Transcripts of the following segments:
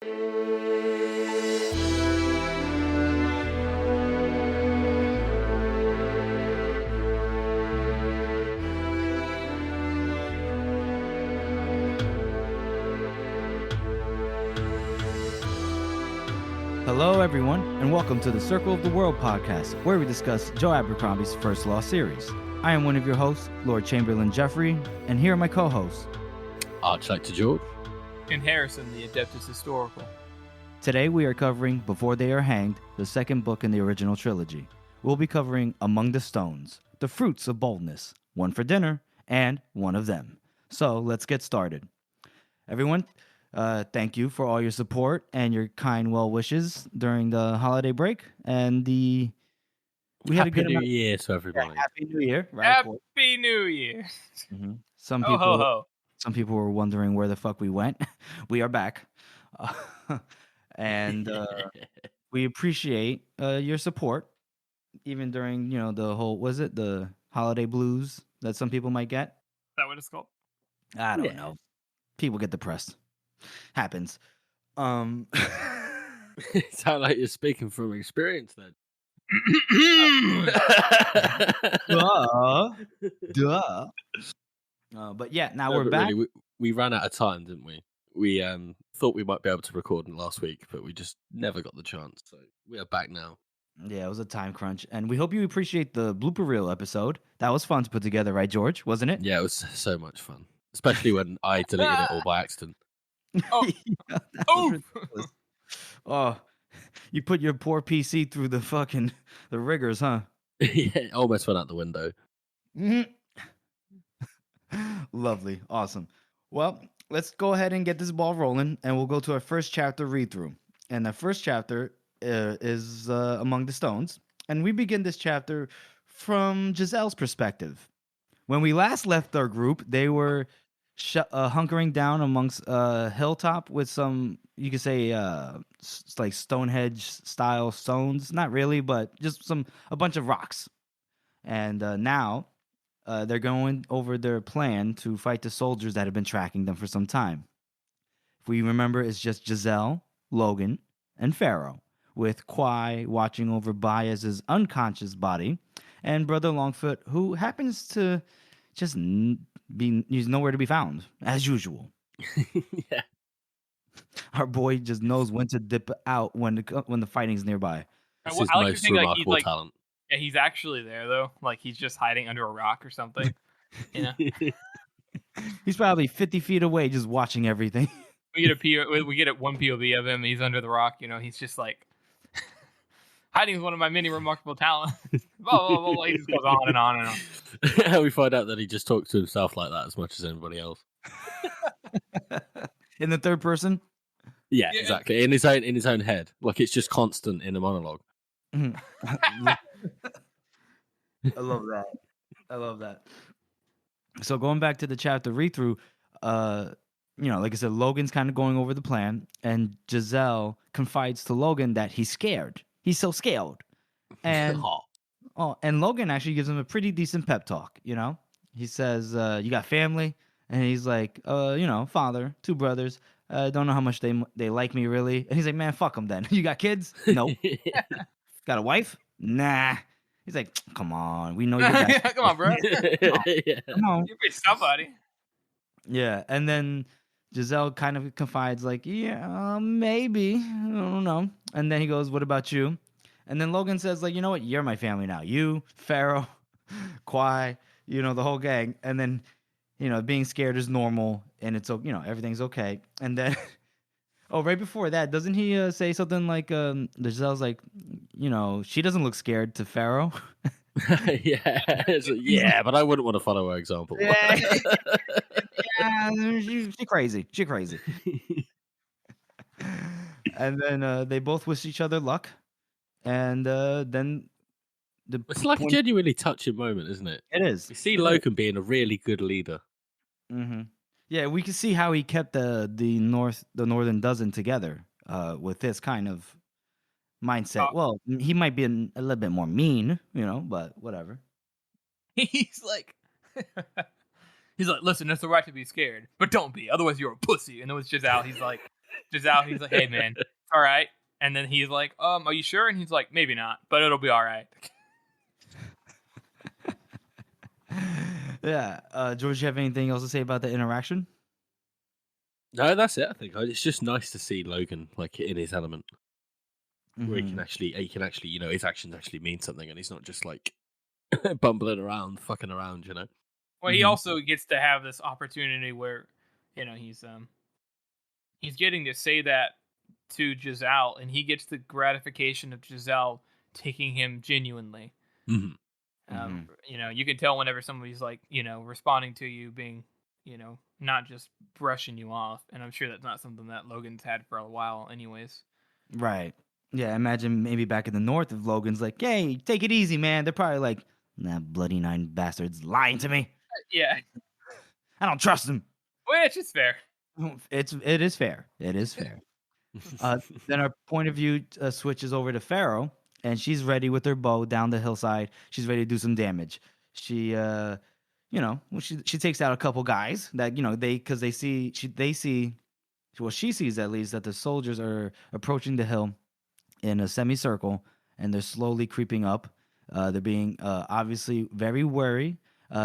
Hello, everyone, and welcome to the Circle of the World podcast, where we discuss Joe Abercrombie's First Law series. I am one of your hosts, Lord Chamberlain Jeffrey, and here are my co-hosts, Archlector George, and Harrison, the Adeptus Historical. Today we are covering Before They Are Hanged, the second book in the original trilogy. We'll be covering Among the Stones, the Fruits of Boldness, one for dinner, and one of them. So let's get started. Everyone, thank you for all your support and your kind well wishes during the holiday break. And we had a good Happy New Year to everybody. Yeah, Happy New Year! Right? Happy New Year! Mm-hmm. Some people were wondering where the fuck we went. We are back, and we appreciate your support, even during the whole the holiday blues that some people might get. Is that what it's called? I don't know. People get depressed. Happens. It sounds like you're speaking from experience then. Duh. But yeah, now we're back. Really, we ran out of time, didn't we? We thought we might be able to record last week, but we just never got the chance. So we are back now. Yeah, it was a time crunch, and we hope you appreciate the blooper reel episode. That was fun to put together, right, George? Wasn't it? Yeah, it was so much fun, especially when I deleted it all by accident. Oh, Oh, you put your poor PC through the riggers, huh? Yeah, it almost went out the window. Lovely, awesome. Well, let's go ahead and get this ball rolling, and we'll go to our first chapter read through. And the first chapter is Among the Stones, and we begin this chapter from Giselle's perspective. When we last left our group, they were hunkering down amongst a hilltop with some, you could say, like Stonehenge style stones. Not really, but just a bunch of rocks. And now they're going over their plan to fight the soldiers that have been tracking them for some time. If we remember, it's just Giselle, Logan, and Pharaoh, with Quai watching over Baez's unconscious body, and Brother Longfoot, who happens to just he's nowhere to be found, as usual. Yeah. Our boy just knows when to dip out when the fighting's nearby. That's his most remarkable talent. Yeah, he's actually there, though. Like, he's just hiding under a rock or something. He's probably 50 feet away just watching everything. We get one POV of him. He's under the rock. He's just like, hiding is one of my many remarkable talents. Blah, blah, blah. He just goes on and on and on. We find out that he just talks to himself like that as much as anybody else. In the third person? Yeah, exactly. In his own head. Like, it's just constant in a monologue. I love that. So going back to the chapter read through, like I said, Logan's kind of going over the plan, and Giselle confides to Logan that he's scared. He's so scared. And and Logan actually gives him a pretty decent pep talk, He says, you got family? And he's like, father, 2 brothers. Don't know how much they like me, really. And he's like, man, fuck them then. You got kids? Nope. Got a wife? Nah. He's like, come on. We know you got Come on, bro. Come on. You're with somebody. Yeah. And then Giselle kind of confides, like, yeah, maybe. I don't know. And then he goes, what about you? And then Logan says, like, you know what? You're my family now. You, Pharaoh, Quai, the whole gang. And then, being scared is normal, and it's, everything's okay. And then, right before that, doesn't he say something like, Giselle's like, she doesn't look scared to Pharaoh? Yeah, but I wouldn't want to follow her example. Yeah, she crazy. She crazy. And then they both wish each other luck. And then it's like a genuinely touching moment, isn't it? It is. You see Logan being a really good leader. Mm-hmm. Yeah, we can see how he kept the Northern Dozen together with this kind of mindset. Well, he might be a little bit more mean, but whatever. He's like, listen, it's the right to be scared, but don't be, otherwise you're a pussy. And then it's Giselle. He's like, Giselle, he's like, hey man, it's all right. And then he's like, are you sure? And he's like, maybe not, but it'll be all right. Yeah. George, you have anything else to say about the interaction? No, that's it. I think it's just nice to see Logan like in his element, where he can actually, his actions actually mean something, and he's not just like bumbling around, fucking around, you know. Well, he also gets to have this opportunity where, he's getting to say that to Giselle, and he gets the gratification of Giselle taking him genuinely. Mm-hmm. You can tell whenever somebody's like, responding to you, being, not just brushing you off. And I'm sure that's not something that Logan's had for a while, anyways. Right. Yeah. Imagine maybe back in the north, if Logan's like, "Hey, take it easy, man." They're probably like, "That bloody nine bastard's lying to me. Yeah, I don't trust him." which is fair. It is fair. It is fair. Then our point of view switches over to Pharaoh, and she's ready with her bow down the hillside. She's ready to do some damage. She, she takes out a couple guys that she sees at least that the soldiers are approaching the hill in a semicircle, and they're slowly creeping up. They're being obviously very wary.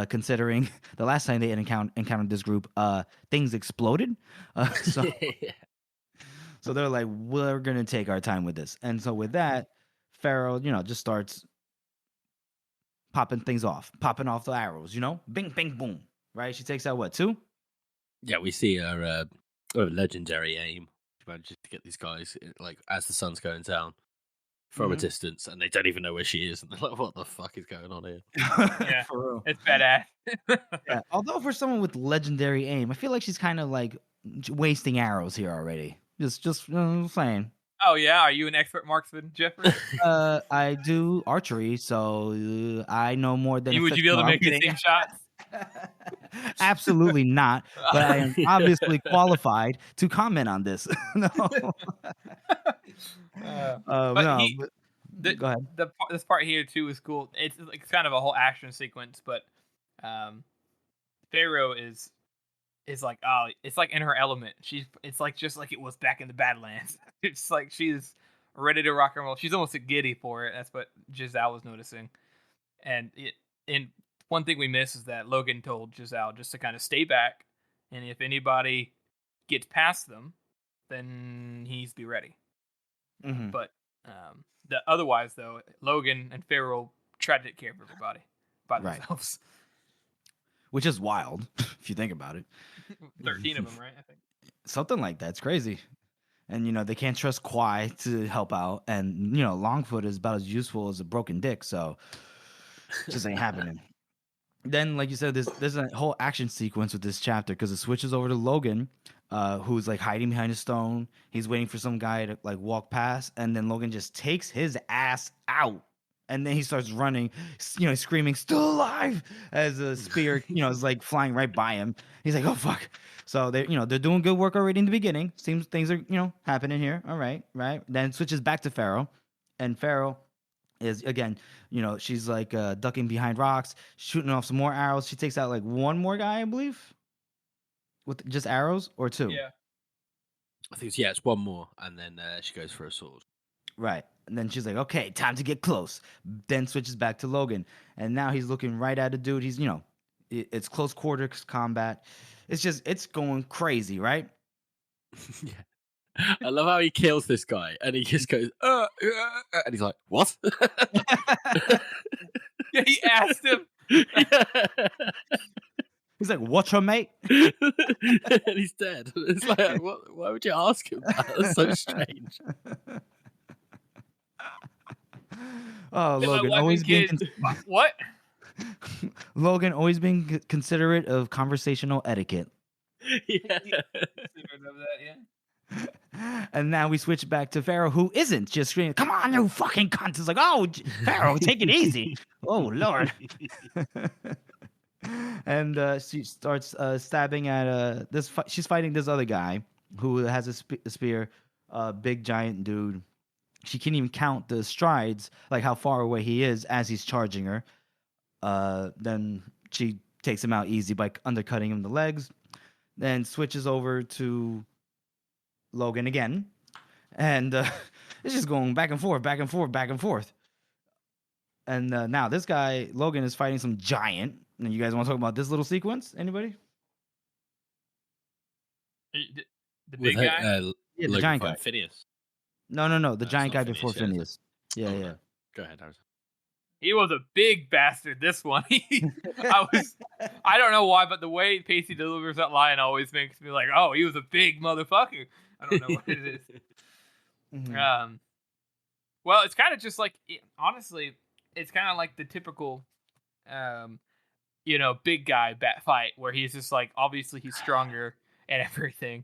Considering the last time they encountered this group, things exploded. So So they're like, we're gonna take our time with this. And so with that, Pharaoh, just starts popping off the arrows, bing, bing, boom. Right? She takes out what, 2? Yeah, we see her legendary aim. She manages to get these guys like as the sun's going down from a distance, and they don't even know where she is. And they're like, "What the fuck is going on here?" Yeah, for real. It's badass. Yeah. Although for someone with legendary aim, I feel like she's kind of like wasting arrows here already. Just saying. Oh yeah, are you an expert marksman, Jeffrey? I do archery, so I know more than. Would you be able to make the same shots? Absolutely not. But I am obviously qualified to comment on this. No. Go ahead. This part here too is cool. It's like kind of a whole action sequence, but Pharaoh is like, oh, it's like in her element. It's like just like it was back in the Badlands. It's like she's ready to rock and roll. She's almost giddy for it. That's what Giselle was noticing. And one thing we miss is that Logan told Giselle just to kind of stay back, and if anybody gets past them, then he's be ready. Mm-hmm. But otherwise, though, Logan and Pharaoh try to take care of everybody by themselves. Which is wild, if you think about it. 13 of them, right? I think. Something like that. It's crazy. And, they can't trust Kwai to help out. And, Longfoot is about as useful as a broken dick. So, it just ain't happening. Then, like you said, there's a whole action sequence with this chapter because it switches over to Logan, who's like hiding behind a stone. He's waiting for some guy to like walk past. And then Logan just takes his ass out. And then he starts running, screaming, "Still alive!" as a spear, is like flying right by him. He's like, "Oh fuck!" So they're doing good work already in the beginning. Seems things are happening here. All right, right. Then it switches back to Pharaoh, and Pharaoh is again, she's like ducking behind rocks, shooting off some more arrows. She takes out like one more guy, I believe, with just arrows or 2. Yeah, I think it's one more, and then she goes for a sword. Right. And then she's like, "Okay, time to get close." Then switches back to Logan. And now he's looking right at a dude. He's, it's close quarters combat. It's going crazy, right? Yeah. I love how he kills this guy and he just goes, and he's like, "What?" Yeah, he asked him. He's like, "What's her mate?" And he's dead. It's like, why would you ask him that? That's so strange. Oh, Logan always being what? Logan always being considerate of conversational etiquette. Yeah. And now we switch back to Pharaoh, who isn't just screaming, "Come on, you fucking cunt!" It's like, "Oh, Pharaoh, take it easy." Oh Lord. And she starts stabbing at she's fighting this other guy who has a spear, big giant dude. She can't even count the strides, like how far away he is as he's charging her. Then she takes him out easy by undercutting him the legs. Then switches over to Logan again, and it's just going back and forth, back and forth, back and forth. And now this guy Logan is fighting some giant. And you guys want to talk about this little sequence? Anybody? The With big guy. Yeah, the Logan giant fighting guy. Phineas. No, the It's giant not guy Phineas before yet, is it? Phineas. Yeah, Oh, yeah. no. Go ahead, Harrison. He was a big bastard. This one, I don't know why, but the way Pacey delivers that line always makes me like, oh, he was a big motherfucker. I don't know what it is. Mhm. Well, it's kind of just like, honestly, it's kind of like the typical, big guy bat fight where he's just like, obviously he's stronger and everything,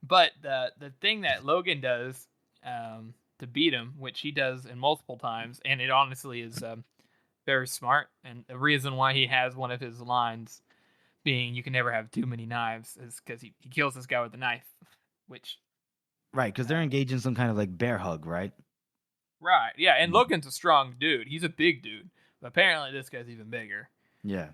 but the thing that Logan does, to beat him, which he does in multiple times, and it honestly is very smart, and the reason why he has one of his lines being "you can never have too many knives" is because he kills this guy with a knife, which Right, because they're engaged in some kind of like bear hug, right? right, yeah, and Mhm. Logan's a strong dude. He's a big dude, but apparently this guy's even bigger. Yeah.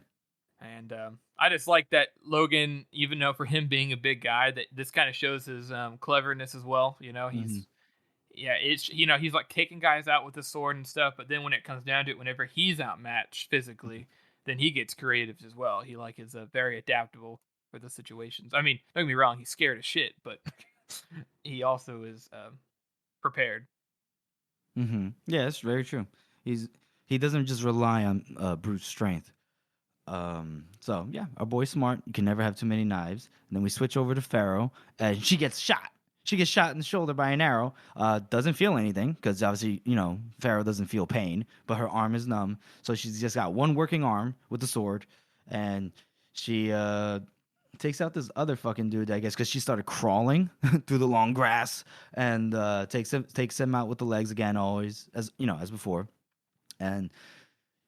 And I just like that Logan, even though for him being a big guy, that this kind of shows his cleverness as well. Mhm. He's like taking guys out with the sword and stuff, but then when it comes down to it, whenever he's outmatched physically, then he gets creative as well. He like is very adaptable for the situations. I mean, don't get me wrong, he's scared as shit, but he also is prepared. Yeah, that's very true. He doesn't just rely on brute strength. So yeah, our boy's smart. You can never have too many knives. And then we switch over to Pharaoh, and she gets shot. She gets shot in the shoulder by an arrow. Doesn't feel anything because obviously Pharaoh doesn't feel pain, but her arm is numb. So she's just got one working arm with the sword, and she takes out this other fucking dude, I guess, because she started crawling through the long grass, and takes him out with the legs again, always as before. And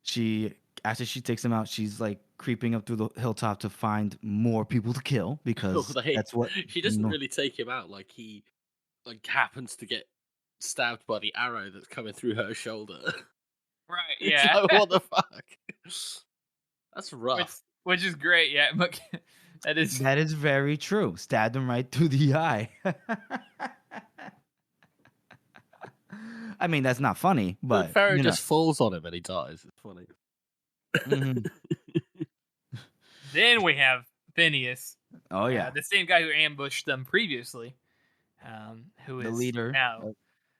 she after she takes him out, she's like creeping up through the hilltop to find more people to kill because that's what She doesn't really take him out. Like he happens to get stabbed by the arrow that's coming through her shoulder. Right? It's Yeah. like, what the fuck? That's rough. which is great. Yeah, but that is very true. Stabbed him right through the eye. I mean, that's not funny, but Pharaoh just falls on him and he dies. It's funny. Mhm. Then we have Phineas. Oh yeah, the same guy who ambushed them previously, who is the leader. now,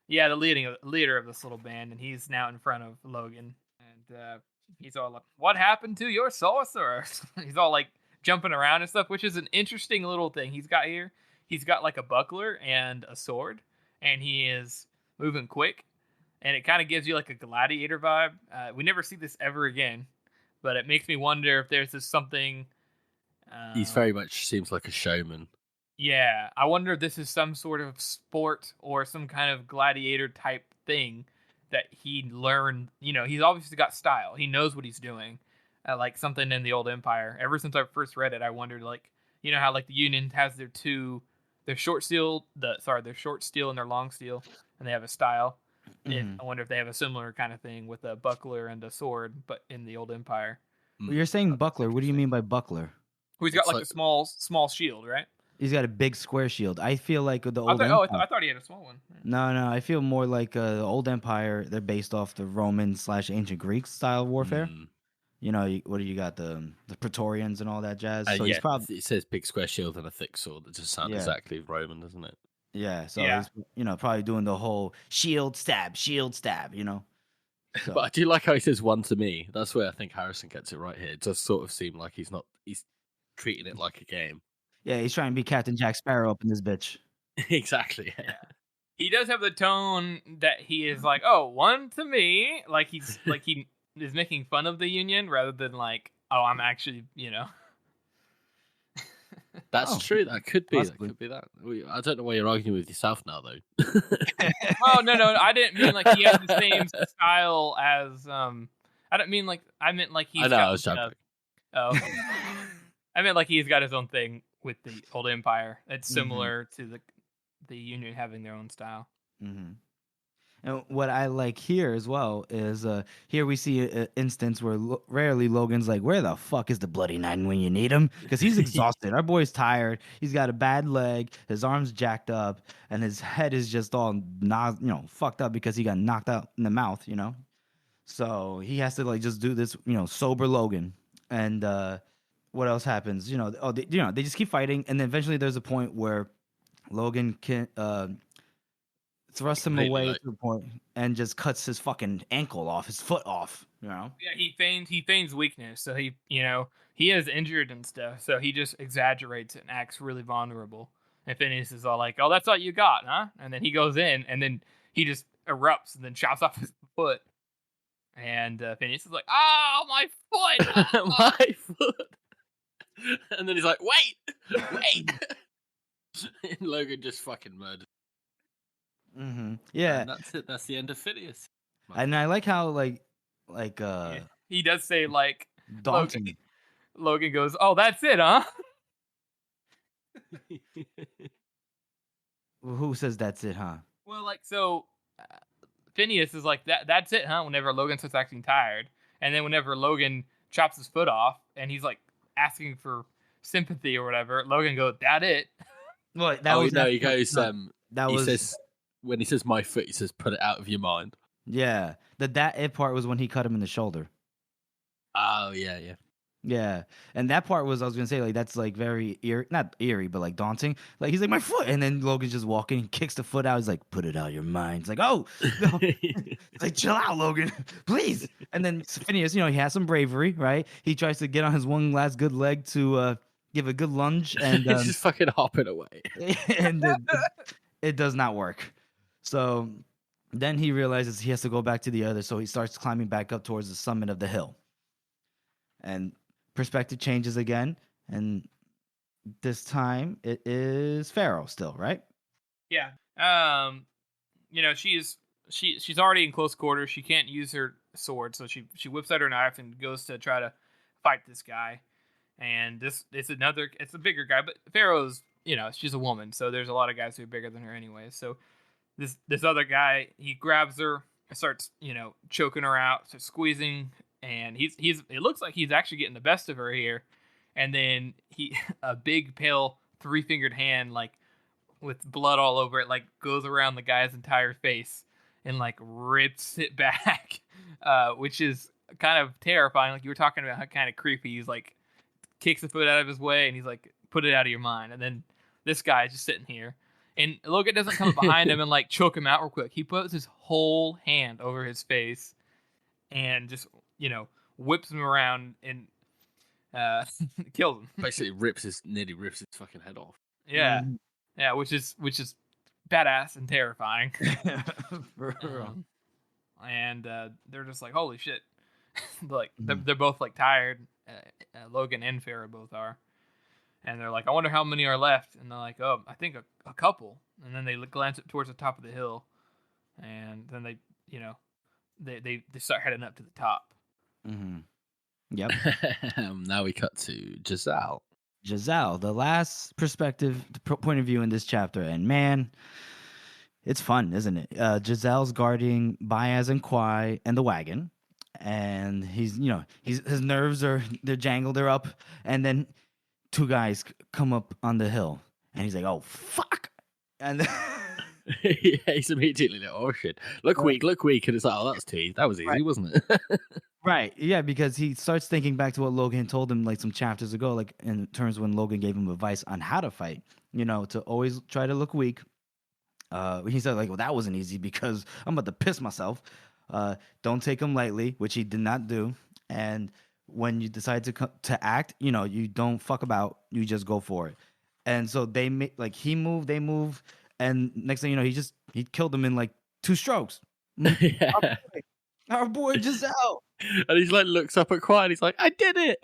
the leader of this little band, and he's now in front of Logan, and he's all like, "What happened to your sorcerer?" He's all like jumping around and stuff, which is an interesting little thing he's got here. He's got like a buckler and a sword, and he is moving quick, and it kind of gives you like a gladiator vibe. We never see this ever again, but it makes me wonder if there's just something. He's very much seems like a showman. Yeah, I wonder if this is some sort of sport or some kind of gladiator type thing that he learned. He's obviously got style. He knows what he's doing. Like something in the old Empire. Ever since I first read it, I wondered, like, how like the Union has their short steel, their short steel and their long steel, and they have a style. I wonder if they have a similar kind of thing with a buckler and a sword, but in the old Empire. Well, you're saying buckler. What do you mean by buckler? Who's got like a small shield, right? He's got a big square shield. I feel like the old Empire. Empire. I thought he had a small one. No. I feel more like the old Empire. They're based off the Roman/ancient Greek style warfare. What do you got, the Praetorians and all that jazz? So he's probably it says big square shield and a thick sword. That just sounds exactly Roman, doesn't it? Yeah. So he's probably doing the whole shield stab. So. But I do like how he says one to me. That's where I think Harrison gets it right here. It does sort of seem like he's treating it like a game. Yeah, he's trying to be Captain Jack Sparrow up in this bitch. Exactly. Yeah. He does have the tone that he is like, oh, one to me. Like he's like he is making fun of the Union rather than like, oh, I'm actually, That's true. That could be. Possibly. That could be that. I don't know why you're arguing with yourself now, though. Oh no, I didn't mean like he has the same style as I don't mean like I meant like he's. I know. I was joking. Oh, I meant like he's got his own thing with the old Empire. It's similar to the Union having their own style. Mm-hmm. And what I like here as well is here we see an instance where rarely Logan's like, where the fuck is the bloody nine when you need him? Because he's exhausted. Our boy's tired. He's got a bad leg. His arm's jacked up, and his head is just all fucked up because he got knocked out in the mouth. So he has to like just do this, sober Logan. And what else happens? They just keep fighting, and then eventually there's a point where Logan can thrust him Completely, away like- to the point and just cuts his fucking ankle off, his foot off. Yeah, he feigns weakness, so he is injured and stuff, so he just exaggerates it and acts really vulnerable. And Phineas is all like, "Oh, that's all you got, huh?" And then he goes in, and then he just erupts and then chops off his foot. And Phineas is like, "Oh, my foot! My foot!" And then he's like, "Wait!" And Logan just fucking murdered. Mm-hmm. Yeah, And that's it. That's the end of Phineas. and I like how He does say like daunting. Logan goes, "Oh, that's it, huh?" Who says that's it, huh? Well, like so, Phineas is like That's it, huh? Whenever Logan starts acting tired, and then whenever Logan chops his foot off, and he's like asking for sympathy or whatever, Logan goes, "That it?" Well, that was no, he goes. that He was says when he says my foot, he says put it out of your mind. yeah. That it part was when he cut him in the shoulder. Oh yeah. Yeah, and that part was I was gonna say like that's like very not eerie, but like daunting. Like he's like my foot, and then Logan's just walking, and kicks the foot out. He's like, "Put it out of your mind." It's like, "Oh, no." It's like, chill out, Logan, please. And then Phineas, he has some bravery, right? He tries to get on his one last good leg to give a good lunge, and He's just fucking hopping away. and it does not work. So then he realizes he has to go back to the other, so he starts climbing back up towards the summit of the hill, and perspective changes again, and this time it is Pharaoh still, right? Yeah. She's already in close quarters. She can't use her sword, so she whips out her knife and goes to try to fight this guy. And it's a bigger guy, but Pharaoh's, she's a woman, so there's a lot of guys who are bigger than her anyway. So this other guy, he grabs her and starts, choking her out, starts squeezing, and it looks like he's actually getting the best of her here. And then a big pale 3-fingered hand, like with blood all over it, like goes around the guy's entire face and like rips it back, which is kind of terrifying. Like you were talking about how kind of creepy. He's like kicks the foot out of his way and he's like, "Put it out of your mind." And then this guy is just sitting here, and Logan doesn't come up behind him and like choke him out real quick. He puts his whole hand over his face and just whips him around and kills him. Basically, nearly rips his fucking head off. Yeah, Mhm. yeah, which is badass and terrifying. For real. And they're just like, holy shit. Like they're both like tired. Logan and Farrah both are, and they're like, I wonder how many are left. And they're like, oh, I think a couple. And then they glance up towards the top of the hill, and then they they start heading up to the top. Mm-hmm. Yep. Now we cut to Giselle. Giselle, the last perspective, point of view in this chapter, and man, it's fun, isn't it? Giselle's guarding Baez and Kwai and the wagon, and his nerves they're jangled, they're up, and then two guys come up on the hill, and he's like, "Oh fuck!" And Yeah, he's immediately like, "Oh shit, look weak," and it's like, "Oh, that's easy. That was easy, Right. wasn't it?" right, yeah, because he starts thinking back to what Logan told him like some chapters ago, like in terms when Logan gave him advice on how to fight, to always try to look weak. He said like, well, that wasn't easy because I'm about to piss myself. Don't take him lightly, which he did not do. And when you decide to act, you don't fuck about. You just go for it. And so he moved, they move, and next thing you know, he killed him in like 2 strokes. Yeah. Our boy Giselle. And he's like looks up at Quiet. He's like, "I did it."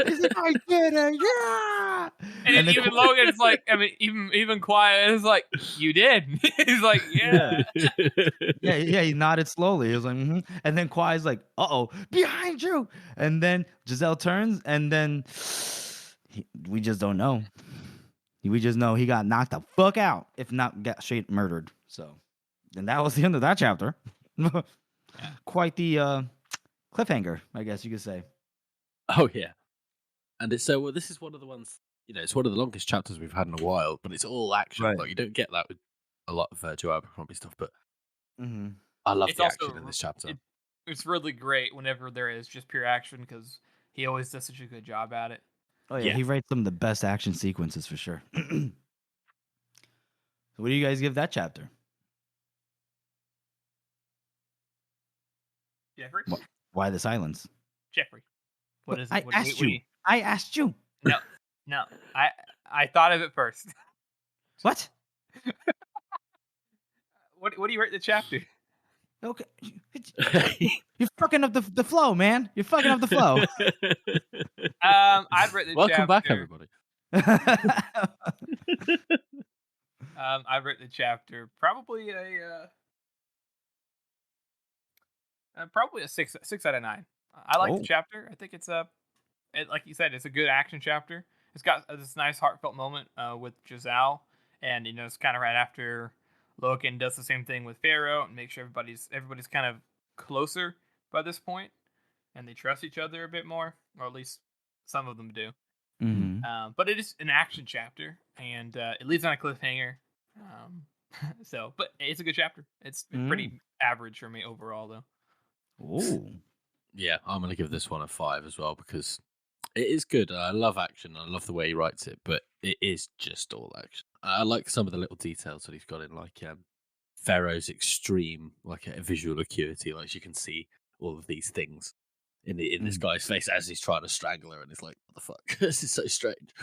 He's like, I did it, yeah. And then even Logan's like, I mean, even Quiet is like, you did. He's like, yeah. Yeah, he nodded slowly. He was like, mm-hmm. And then Kwai's like, uh-oh, behind you. And then Giselle turns, and then we just don't know. We just know he got knocked the fuck out, if not got straight murdered. So, And that was the end of that chapter. Quite the cliffhanger, I guess you could say. Oh yeah, and it's so well. This is one of the ones. It's one of the longest chapters we've had in a while, but it's all action. Right. Like you don't get that with a lot of Joe Abercrombie stuff, but Mm-hmm. I love It's the also action in this chapter. it's really great whenever there is just pure action because he always does such a good job at it. Oh yeah, Yeah. he writes some of the best action sequences for sure. So what do you guys give that chapter? Jeffrey, Why the silence? Jeffrey, what is it? I What asked do you. I asked you. No. I thought of it first. What? What do you rate the chapter? Okay. You're fucking up the flow, man. You're fucking up the flow. I'd rate the Welcome chapter. back, everybody. I'd rate the chapter probably a 6 out of 9. I like the chapter. I think it's like you said, it's a good action chapter. It's got this nice heartfelt moment with Giselle, and it's kind of right after Logan does the same thing with Pharaoh and make sure everybody's kind of closer by this point, and they trust each other a bit more, or at least some of them do. Mm-hmm. But it is an action chapter, and it leaves on a cliffhanger. But it's a good chapter. It's pretty average for me overall, though. Oh. Yeah, I'm gonna give this one a 5 as well because it is good. I love action. I love the way he writes it, but it is just all action. I like some of the little details that he's got in, like Pharaoh's extreme, like a visual acuity. Like you can see all of these things in this guy's face as he's trying to strangle her, and it's like, what the fuck? This is so strange.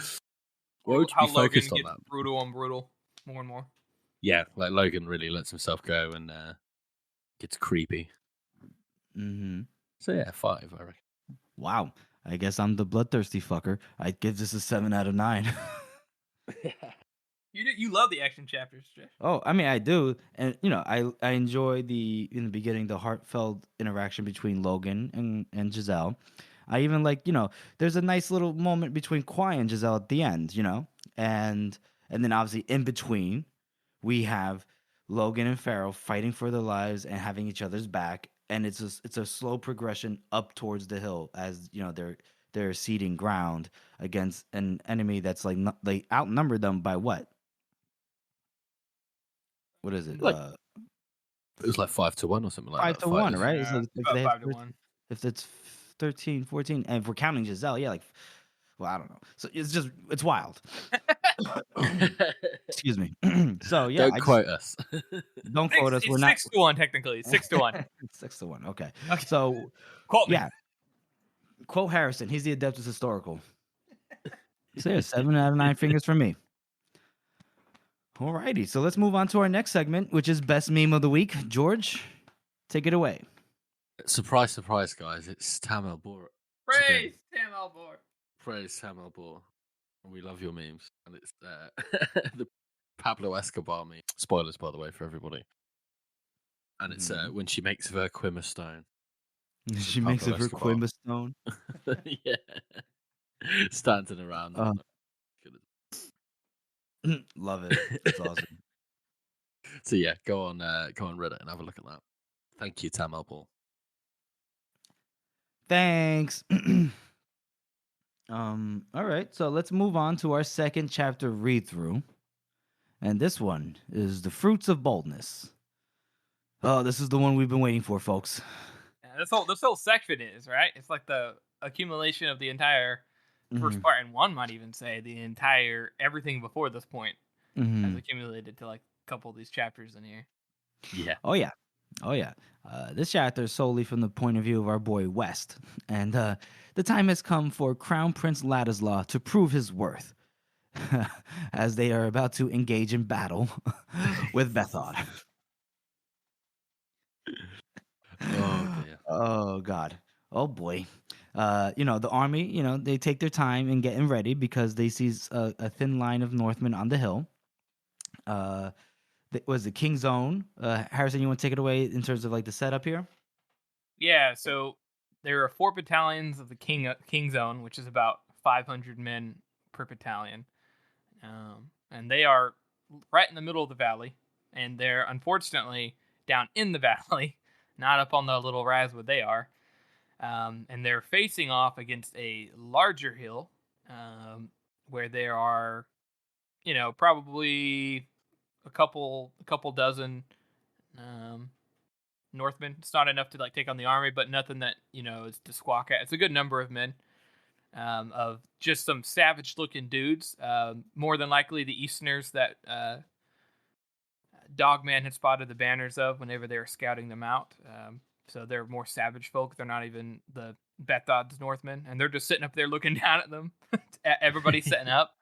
Why would you How be Logan focused on gets that? brutal more and more. Yeah, like Logan really lets himself go and gets creepy. Mm-hmm. So yeah, 5, I reckon. Wow. I guess I'm the bloodthirsty fucker. I'd give this a 7 out of 9. You love the action chapters, Jeff. Oh, I mean, I do, and I enjoy in the beginning the heartfelt interaction between Logan and Giselle. I even like there's a nice little moment between Kwai and Giselle at the end, and then obviously in between we have Logan and Pharaoh fighting for their lives and having each other's back, and it's a slow progression up towards the hill as they're ceding ground against an enemy that's like they outnumbered them by what? What is it? Like, it was like 5-1 or something like 5 that. to 1, right? Yeah, It's like about they have 5 to 1. if it's 13, 14, and if we're counting Giselle, yeah, like, well, I don't know. So it's wild. Excuse me. So yeah, Don't quote us. Don't quote us. It's We're not 6 to 1 technically. 6 to 1. 6 to 1. Okay. Okay. So Quote me. yeah, quote Harrison. He's the Adeptus Historical. So yeah, 7 out of 9 fingers for me. Alrighty, so let's move on to our next segment, which is Best Meme of the Week. George, take it away. Surprise, surprise, guys! It's Tam Elbor. Praise Tam Elbor. Praise Tam Elbor. We love your memes, and it's the Pablo Escobar meme. Spoilers, by the way, for everybody. And it's when she makes of her Quimmer stone. She makes of her Quimmer stone. Yeah, standing around. Love it. It's awesome. So yeah, go on Reddit and have a look at that. Thank you, Tam Elbor. Thanks. All right, so let's move on to our second chapter read through. And this one is The Fruits of Boldness. Oh, this is the one we've been waiting for, folks. Yeah, this whole section is, right? It's like the accumulation of the entire first part, and one might even say the entire everything before this point has accumulated to like a couple of these chapters in here. Yeah. Oh yeah. This chapter is solely from the point of view of our boy West, and the time has come for Crown Prince Ladislaw to prove his worth, as they are about to engage in battle with Bethod. Oh dear. Oh God. Oh boy. The army, they take their time in getting ready because they see a thin line of Northmen on the hill. Was the King's Own. Harrison, you want to take it away in terms of like the setup here? Yeah, so there are 4 battalions of the King's Own, which is about 500 men per battalion. And they are right in the middle of the valley, and they're unfortunately down in the valley, not up on the little rise where they are. And they're facing off against a larger hill, where there are, probably a couple dozen Northmen. It's not enough to like take on the army, but nothing that is to squawk at. It's a good number of men, of just some savage-looking dudes. More than likely, the Easterners that Dogman had spotted the banners of whenever they were scouting them out. So they're more savage folk. They're not even the Bethod's Northmen, and they're just sitting up there looking down at them. Everybody's setting up.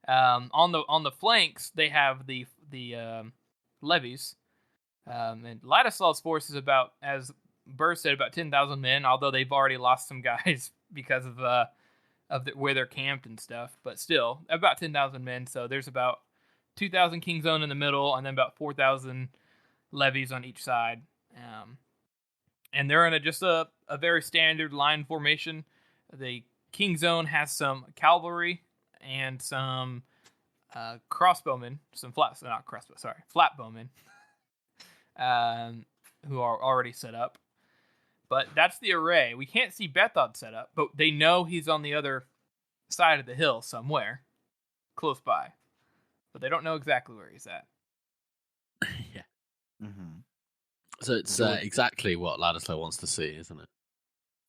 On the flanks, they have the levies. And Ladislaus' force is about, as Burr said, about 10,000 men. Although they've already lost some guys because of where they're camped and stuff, but still about 10,000 men. So there's about 2,000 King's Own in the middle, and then about 4,000 levies on each side. And they're in just a very standard line formation. The King's Own has some cavalry and some crossbowmen, flatbowmen, who are already set up. But that's the array. We can't see Bethod set up, but they know he's on the other side of the hill somewhere, close by. But they don't know exactly where he's at. Yeah. Mm-hmm. So it's exactly what Ladislaus wants to see, isn't it?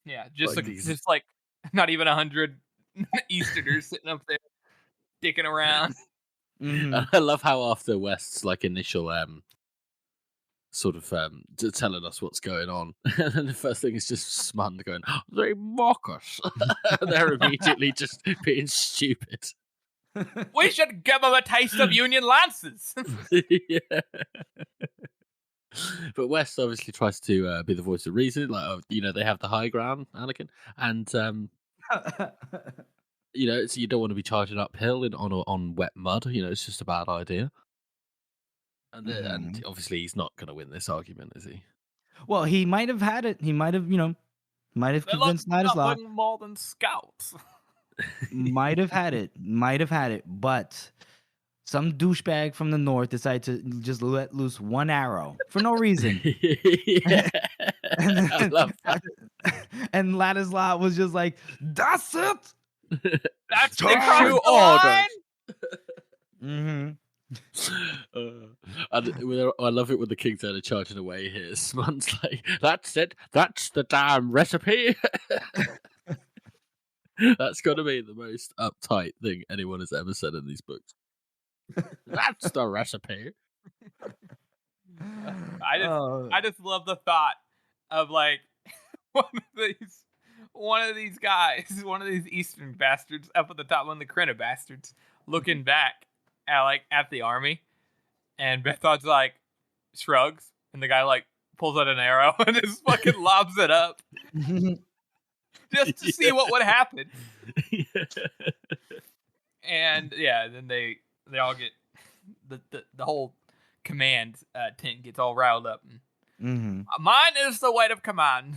Yeah, just Like just like not even 100 Easterners sitting up there dicking around. Mm-hmm. I love how after West's like initial sort of telling us what's going on, and then the first thing is just Smund going, "They mock us." They're immediately just being stupid. We should give them a taste of Union lances. Yeah. But West obviously tries to be the voice of reason. Like, they have the high ground, Anakin, and so you don't want to be charging uphill on wet mud. It's just a bad idea. And obviously he's not going to win this argument, is he? Well, he might have had it. He might have, convinced Ladislaus. More than scouts. Might have had it. But some douchebag from the north decided to just let loose one arrow for no reason. Yeah. I love that. And Ladislaus was just like, "That's it. That's the Issue line." Mm-hmm. I love it when the King's are charging away here. Smund's like, "That's it. That's the damn recipe." That's got to be the most uptight thing anyone has ever said in these books. That's the recipe. I just love the thought of like one of these guys, one of these Eastern bastards up at the top, one of the Krena bastards, looking back at the army, and Bethod's like shrugs, and the guy like pulls out an arrow and just fucking lobs it up. Just to see what would happen. And then they all get the whole command tent gets all riled up. Mm-hmm. Mine is the weight of command.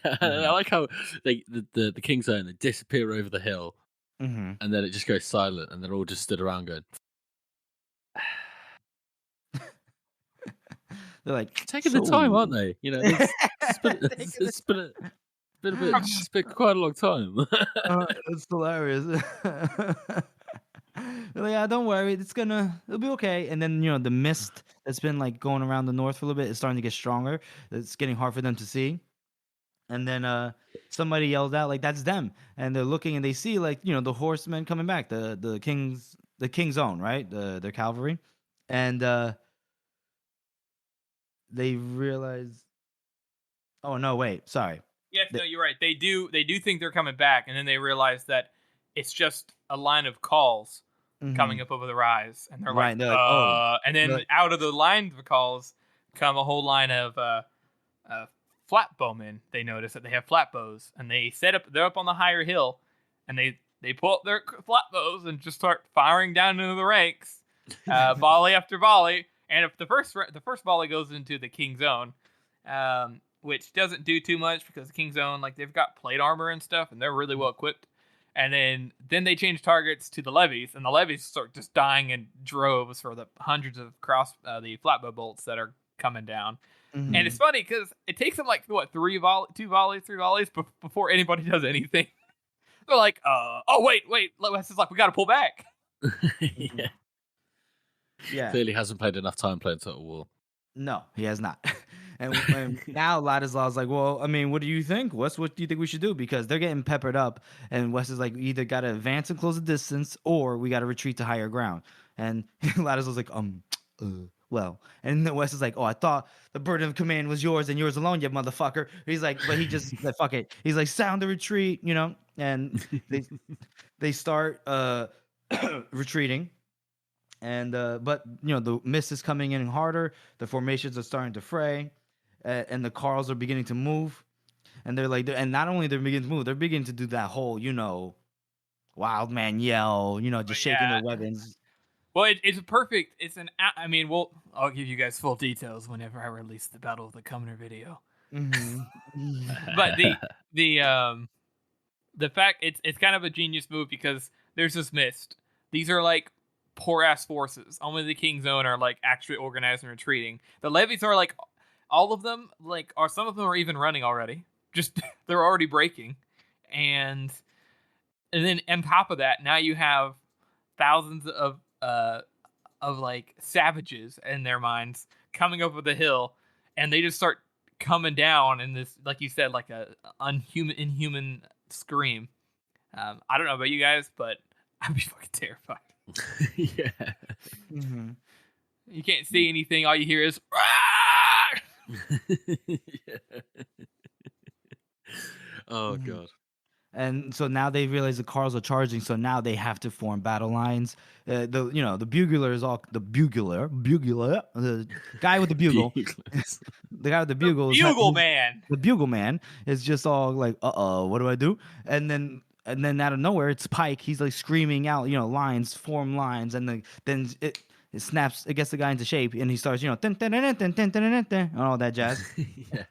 I like how the King's Own, they disappear over the hill, Mm-hmm. and then it just goes silent, and they're all just stood around going. They're like taking the time, aren't they? It's been quite a long time. It's hilarious. They're like, don't worry, it'll be okay. And then the mist that's been like going around the north for a little bit is starting to get stronger. It's getting hard for them to see. And then somebody yells out like, "That's them!" And they're looking and they see like the horsemen coming back, the King's Own, right? Their cavalry, and they realize. Oh no! Wait, sorry. Yes, no, you're right. They do think they're coming back, and then they realize that it's just a line of calls coming up over the rise, and they're like, oh. And then out of the line of calls come a whole line of flatbowmen. They notice that they have flatbows, and they're up on the higher hill, and they pull up their flatbows and just start firing down into the ranks, volley after volley. And if the first volley goes into the King's Own, which doesn't do too much because the King's Own, like, they've got plate armor and stuff, and they're really well equipped. And then they change targets to the levies, and the levies start just dying in droves for the hundreds of the flatbow bolts that are coming down. Mhm. And it's funny because it takes them like what, three volleys before anybody does anything. They're like, oh wait, Wes is like, we got to pull back. Yeah. Yeah. Clearly hasn't played enough time playing Total War. No, he has not. And now Ladislaw's like, well, I mean, what do you think, Wes? What do you think we should do? Because they're getting peppered up, and Wes is like, we either got to advance and close the distance, or we got to retreat to higher ground. And Ladislaw's like, well. And then Wes is like, oh, I thought the burden of command was yours and yours alone, you motherfucker. He's like, but he just like, fuck it. He's like, sound the retreat, you know? And they start retreating. And but you know, the mist is coming in harder, the formations are starting to fray, and the Carls are beginning to move, and they're like, and not only they're beginning to move, they're beginning to do that whole, you know, wild man yell, you know, just shaking their weapons. Well, it's perfect. I mean, I'll give you guys full details whenever I release the Battle of the Cumner video. But the fact it's kind of a genius move because there's this mist. These are like poor ass forces. Only the King's Own are like actually organized and retreating. The levies are like all of them, like, or some of them are even running already. Just they're already breaking, and then on top of that, now you have thousands of like savages in their minds coming over the hill, and they just start coming down in this, like you said, like a inhuman scream. I don't know about you guys, but I'd be fucking terrified. Yeah. Mm-hmm. You can't see anything. All you hear is Yeah. Oh god. And so now they realize the Carls are charging, so now they have to form battle lines. The bugler, the guy with the bugle, the guy with the bugle, the bugle man is just all like, what do I do? And then out of nowhere, it's Pike. He's like screaming out, you know, lines, form lines, and then it snaps, it gets the guy into shape, and he starts, you know, and all that jazz. Yeah.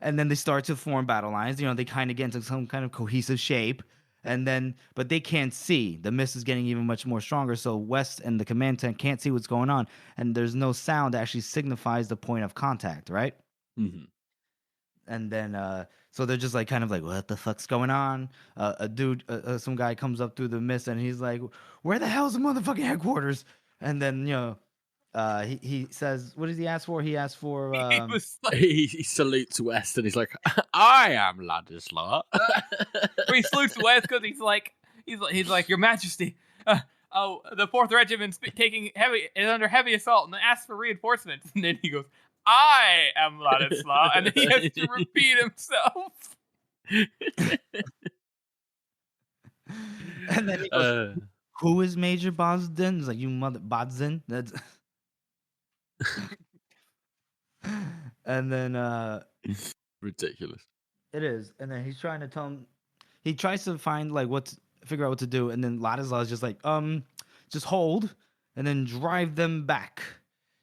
And then they start to form battle lines. You know, they kind of get into some kind of cohesive shape. And then, but they can't see. The mist is getting even much more stronger. So West and the command tent can't see what's going on. And there's no sound that actually signifies the point of contact, right? Mm-hmm. And then, so they're just like, kind of like, what the fuck's going on? Some guy comes up through the mist and he's like, where the hell's the motherfucking headquarters? And then, you know, he says, what does he ask for? He asked for he salutes West and he's like, I am Ladislaw. He salutes West because he's like, Your Majesty, the 4th Regiment is under heavy assault and asks for reinforcements. And then he goes, I am Ladislaw, and then he has to repeat himself. And then he goes, who is Major Bodsden? He's like, you mother Bodsden. That's and then ridiculous. It is. And then he's trying to tell him, he tries to find like figure out what to do, and then Ladislaw is just like, just hold and then drive them back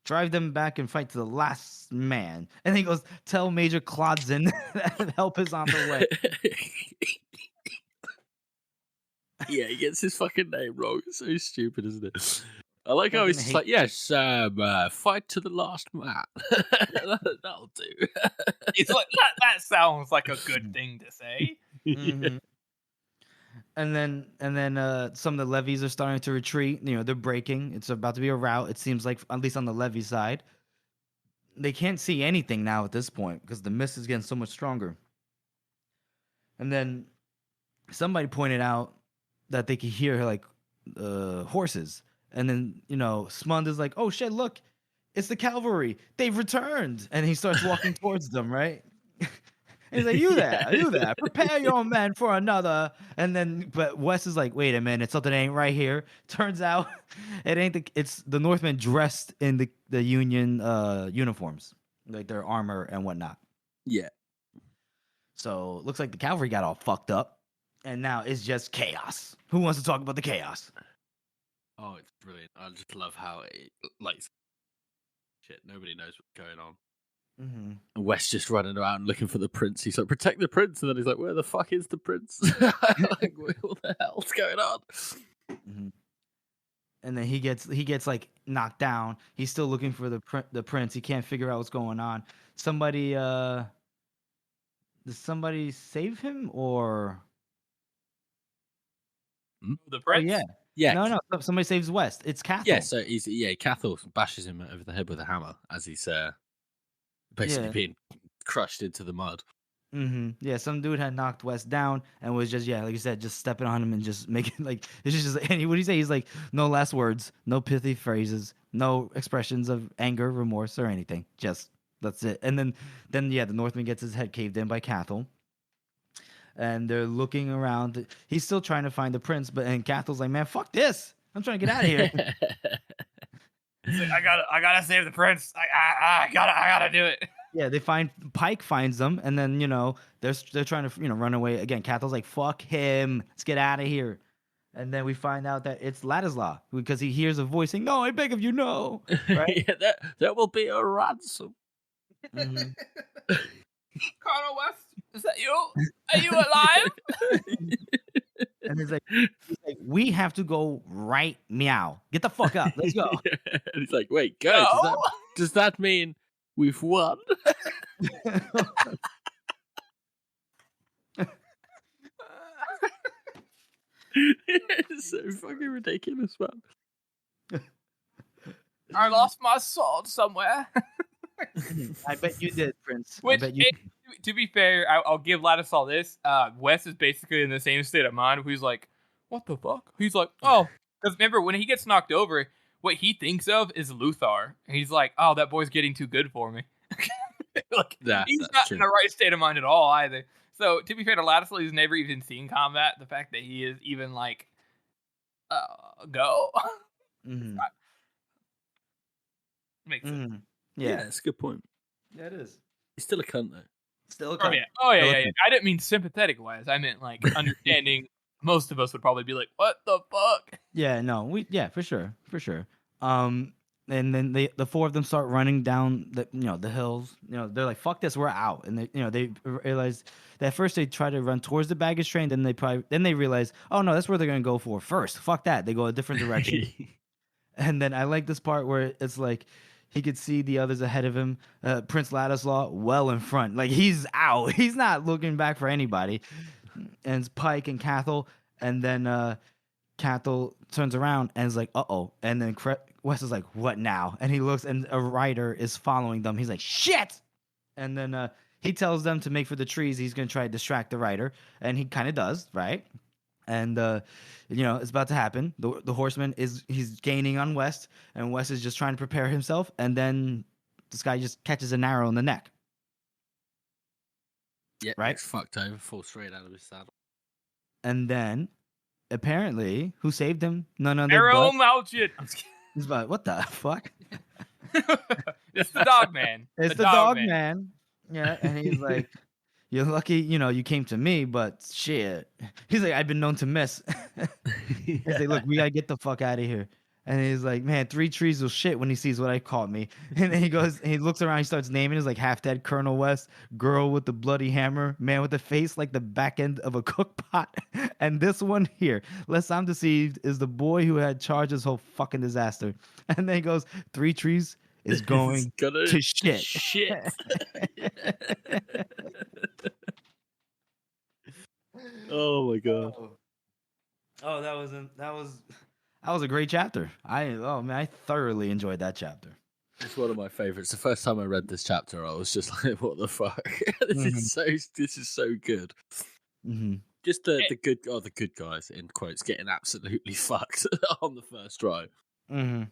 and fight to the last man. And then he goes, tell Major Clodzin that help is on the way. Yeah, he gets his fucking name wrong. It's so stupid, isn't it? I like how he's just like, yes, fight to the last man. That'll do. It's like that sounds like a good thing to say. Mm-hmm. And then some of the levies are starting to retreat. You know, they're breaking. It's about to be a rout. It seems like, at least on the levy side. They can't see anything now at this point because the mist is getting so much stronger. And then somebody pointed out that they could hear like horses. And then, you know, Smund is like, oh shit, look, it's the cavalry. They've returned. And he starts walking towards them, right? He's like, you there, prepare your men for another. And then, but Wes is like, wait a minute, something ain't right here. Turns out it's the Northmen dressed in the Union uniforms, like their armor and whatnot. Yeah. So looks like the cavalry got all fucked up. And now it's just chaos. Who wants to talk about the chaos? Oh, it's brilliant. I just love how it, like, shit, nobody knows what's going on. Mm-hmm. And Wes just running around looking for the prince. He's like, protect the prince. And then he's like, where the fuck is the prince? Like, what the hell's going on? Mm-hmm. and then he gets like knocked down. He's still looking for the prince. He can't figure out what's going on. Somebody does somebody save him or The oh prince. yeah. Yeah, No, somebody saves West. It's Cathal. yeah. So Cathal bashes him over the head with a hammer as he's basically Yeah. being crushed into the mud. Yeah, some dude had knocked West down and was just like you said, just stepping on him and just making like it's just and what do you say? He's like, no last words, no pithy phrases, no expressions of anger, remorse, or anything. Just that's it. And then the Northman gets his head caved in by Cathal. And they're looking around. He's still trying to find the prince, and Cathal's like, man, fuck this. I'm trying to get out of here. He's like, I gotta save the prince. I gotta do it. Yeah, Pike finds them, and then they're trying to run away again. Cathal's like, "Fuck him, let's get out of here." And then we find out that it's Ladislaw because he hears a voice saying, "No, I beg of you, no." Right? Yeah, there will be a ransom. Mm-hmm. Colonel West, is that you? Are you alive? And he's like, "We have to go right meow. Get the fuck up. Let's go." And he's like, "Wait, guys, No. does that mean we've won?" It's so fucking ridiculous, man. I lost my sword somewhere. I bet you did, Prince. Which, I bet you. to be fair, I'll give Ladislaw this. Wes is basically in the same state of mind. He's like, "What the fuck?" He's like, "Oh," because remember when he gets knocked over, what he thinks of is Luthar. He's like, "Oh, that boy's getting too good for me." Like he's not in the right state of mind at all either. So to be fair to Ladislaw, he's never even seen combat. The fact that he is even like, go. Mm-hmm. Makes sense. Yeah, that's a good point. Yeah, it is. He's still a cunt though. Still a Oh cunt. yeah. I didn't mean sympathetic wise. I meant like understanding. Most of us would probably be like, "What the fuck?" Yeah, no, for sure. And then the four of them start running down the hills. They're like, "Fuck this, we're out." And they realize that first they try to run towards the baggage train, then they realize, "Oh no, that's where they're gonna go for first. Fuck that." They go a different direction. And then I like this part where it's like he could see the others ahead of him. Prince Ladislaw well in front, like he's out. He's not looking back for anybody. And it's Pike and Cathal, and then Cathal turns around and is like, "Uh-oh." And then Wes is like, "What now?" And he looks, and a rider is following them. He's like, "Shit!" And then he tells them to make for the trees. He's going to try to distract the rider, and he kind of does, right? And it's about to happen. The horseman he's gaining on West, and West is just trying to prepare himself, and then this guy just catches an arrow in the neck. Yeah, right. He's fucked over, falls straight out of his saddle. And then, apparently, who saved him? None other Arrow but... Malchit. He's like, what the fuck? It's the dog man. It's the dog man. Yeah, and he's like, "You're lucky, you came to me, but shit." He's like, "I've been known to miss." He's like, "Look, we gotta get the fuck out of here." And he's like, "Man, 3 trees will shit when he sees what I caught me." And then he goes, and he looks around, he starts naming. He's like, half dead Colonel West, girl with the bloody hammer, man with a face like the back end of a cook pot, and this one here, lest I'm deceived, is the boy who had charge of this whole fucking disaster. And then he goes, 3 trees is going to shit. Oh my god. Oh, that was a great chapter. I thoroughly enjoyed that chapter. It's one of my favorites. The first time I read this chapter, I was just like, "What the fuck? This is so good." Mm-hmm. Just the good guys in quotes getting absolutely fucked on the first try. Mm-hmm.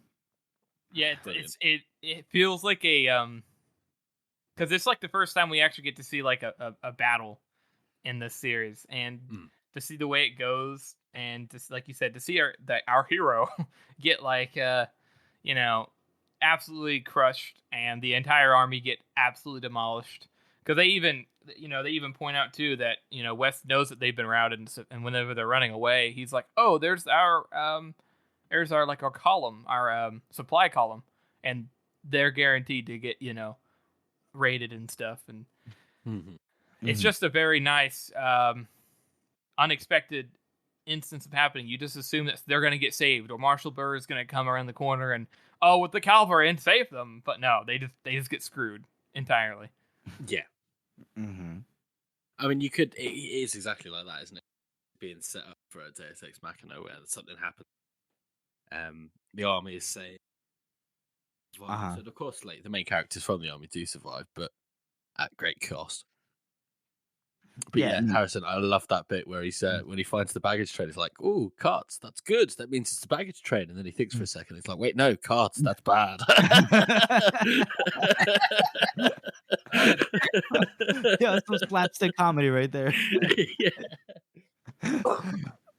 Yeah, it feels like a because it's like the first time we actually get to see like a battle in this series, and to see the way it goes, and just like you said, to see our hero get like absolutely crushed, and the entire army get absolutely demolished. Because they even point out too that West knows that they've been routed, and whenever they're running away, he's like, "Oh, there's our like our column, our supply column," and they're guaranteed to get raided and stuff, and it's just a very nice unexpected instance of happening, you just assume that they're going to get saved, or Marshall Burr is going to come around the corner and with the cavalry and save them. But no, they just get screwed entirely. Yeah. Mm-hmm. I mean, you could. It is exactly like that, isn't it? Being set up for a Deus Ex Machina where something happens. The army is saved. And of course, like the main characters from the army do survive, but at great cost. But yeah, Harrison, I love that bit where he's when he finds the baggage train, he's like, "Ooh, carts, that's good. That means it's the baggage train." And then he thinks for a second, he's like, "Wait, no, carts, that's bad." Yeah, that's some slapstick comedy right there. Yeah.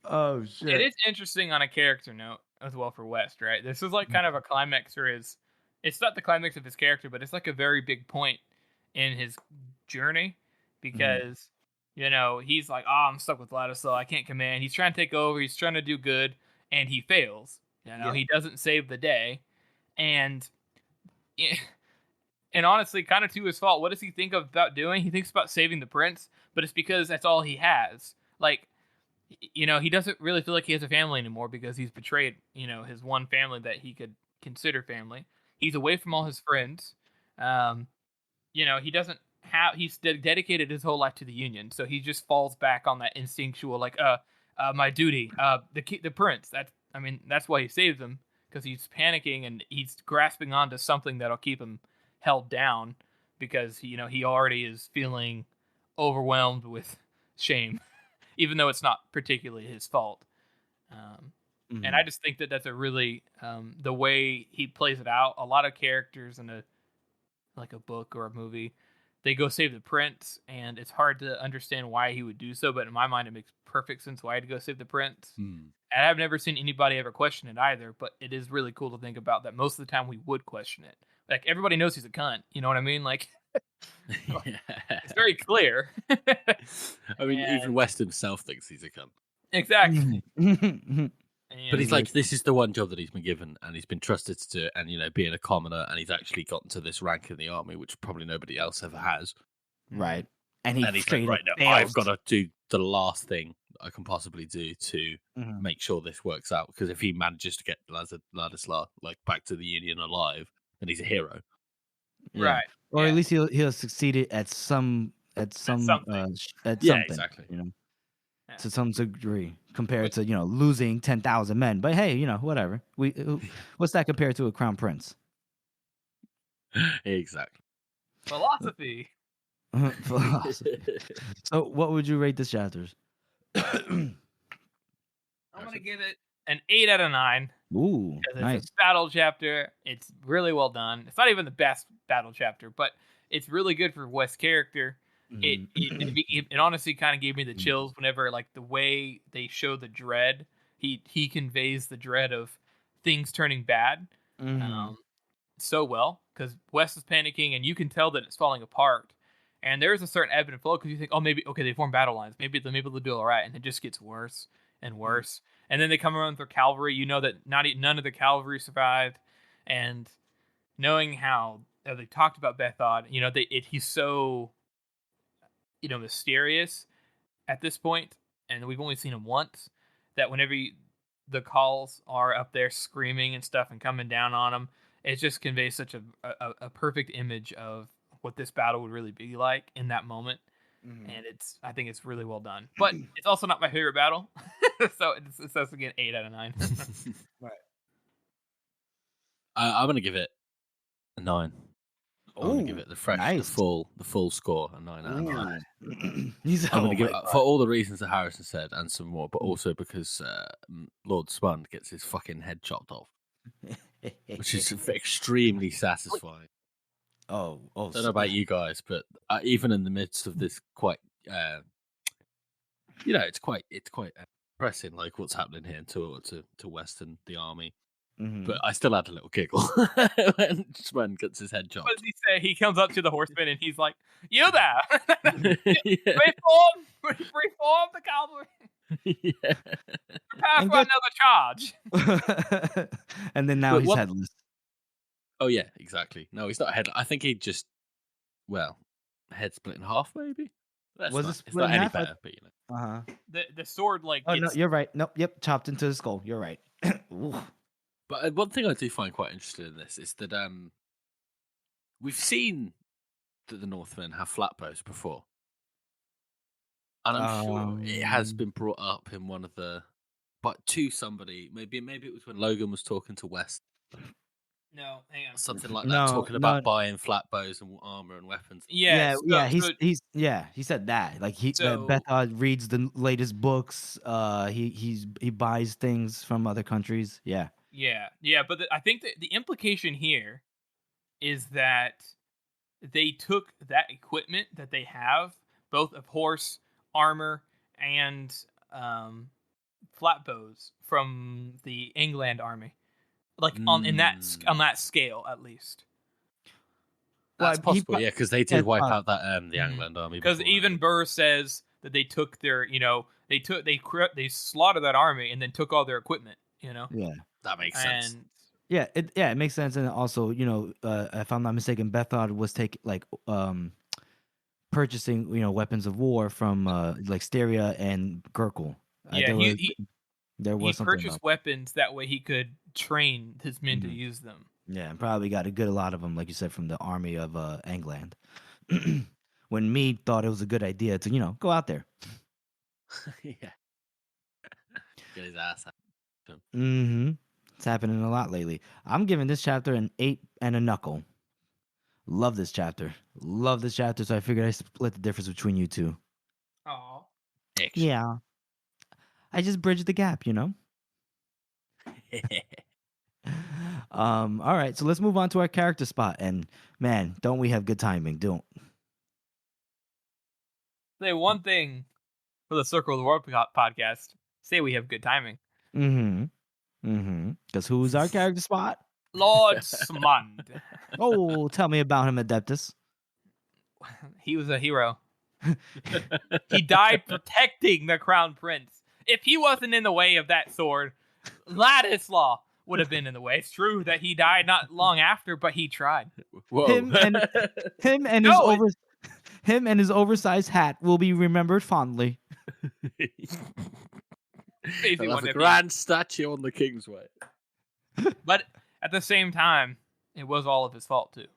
Oh shit! It is interesting on a character note as well for West, right? This is like kind of a climax for his. It's not the climax of his character, but it's like a very big point in his journey because he's like, "Oh, I'm stuck with Ladislaw. I can't command." He's trying to take over. He's trying to do good, and he fails. He doesn't save the day, and honestly, kind of to his fault. What does he think about doing? He thinks about saving the prince, but it's because that's all he has. Like, he doesn't really feel like he has a family anymore because he's betrayed, his one family that he could consider family. He's away from all his friends. He doesn't have. He's dedicated his whole life to the Union, so he just falls back on that instinctual, like, my duty, the prince. That's why he saves him, because he's panicking and he's grasping onto something that'll keep him held down, because he already is feeling overwhelmed with shame, even though it's not particularly his fault. And I just think that that's a really the way he plays it out. A lot of characters in a book or a movie, they go save the prince, and it's hard to understand why he would do so. But in my mind, it makes perfect sense why he'd go save the prince. And I've never seen anybody ever question it either. But it is really cool to think about that most of the time we would question it. Like, everybody knows he's a cunt. You know what I mean? Like, it's very clear. I mean, even West himself thinks he's a cunt. Exactly. But he's like, this is the one job that he's been given, and he's been trusted to do it, and, being a commoner, and he's actually gotten to this rank in the army, which probably nobody else ever has. Right. And he's like, right now, I've got to do the last thing I can possibly do to make sure this works out, because if he manages to get Ladislaw, like, back to the Union alive, then he's a hero. Yeah. Right. Or at least he'll succeed at something. Exactly. To some degree, compared to losing 10,000 men. But hey, whatever. What's that compared to a crown prince? Exactly. Philosophy. So, what would you rate this chapter? I'm gonna give it an 8 out of 9. Ooh, nice. It's a battle chapter. It's really well done. It's not even the best battle chapter, but it's really good for West's character. It honestly kind of gave me the chills whenever, like, the way they show the dread. He conveys the dread of things turning bad so well, because West is panicking and you can tell that it's falling apart. And there's a certain ebb and flow, because you think, oh, maybe they form battle lines. Maybe they'll do all right, and it just gets worse and worse. And then they come around with their cavalry. You know that none of the cavalry survived, and knowing how they talked about Bethod, he's so mysterious at this point, and we've only seen him once, that whenever the calls are up there screaming and stuff and coming down on him, it just conveys such a perfect image of what this battle would really be like in that moment. And I think it's really well done, but it's also not my favorite battle. So it's also again 8 out of 9. Right. I'm gonna give it a 9. I'm gonna give it the full score, a 9 out of 9. I'm gonna give it for all the reasons that Harrison said and some more, but also because Lord Spund gets his fucking head chopped off, which is extrememely satisfying. I don't know about you guys, but even in the midst of this, quite it's quite depressing, like what's happening here to West and the army. But I still had a little giggle when Spund gets his head chopped. What does he say? He comes up to the horseman and he's like, "You there? Reform the cavalry. Prepare for another charge." And then now he's headless. Oh yeah, exactly. No, he's not headless. I think he just, head split in half, maybe. That's Was it not, it's split not in any half? better, but Uh-huh. The sword like Oh, no, gets you're right. Nope, yep, chopped into the skull. You're right. Ooh. But one thing I do find quite interesting in this is that we've seen that the Northmen have flatbows before, and I'm sure it has Um, been brought up in one of the, but to somebody, maybe it was when Logan was talking to West, no, hang on. something like that, no, talking no. about buying flatbows and armor and weapons. Yeah, He said that. Like that so Bethod reads the latest books. He buys things from other countries. Yeah. yeah, but I think that the implication here is that they took that equipment that they have, both of horse, armor, and um, flatbows from the England army, like on that scale at least. That's Well, possible, yeah, because they did it's wipe possible. out that the England army. Because Before, even Burr says that they took their, they slaughtered that army and then took all their equipment, Yeah. that makes sense. and Yeah, it makes sense, and also, if I'm not mistaken, Bethod was purchasing, weapons of war from like Styria and Gurkel. yeah, There he was something purchased about. weapons that way he could train his men to Mhm. use them. Yeah, and probably got a lot of them, like you said, from the army of England. When Meade thought it was a good idea to go out there. Yeah, get his ass out. Mm-hmm. It's happening a lot lately. I'm giving this chapter an 8 and a knuckle. Love this chapter. So I figured I split the difference between you two. Oh, Yeah. I just bridged the gap. All right, so let's move on to our character spot. And man, don't we have good timing? Don't. say one thing for the Circle of the World podcast. Say we have good timing. Mm-hmm. Mm-hmm. Because who's our character spot? Lord Smund. Oh, tell me about him, Adeptus. He was a hero. He died protecting the crown prince. If he wasn't in the way of that sword, Ladislaw would have been in the way. It's true that he died not long after, but he tried. Whoa. Him and No, him and his oversized hat will be remembered fondly. Easy They'll one have a to grand statue on the Kingsway. But at the same time, it was all of his fault too.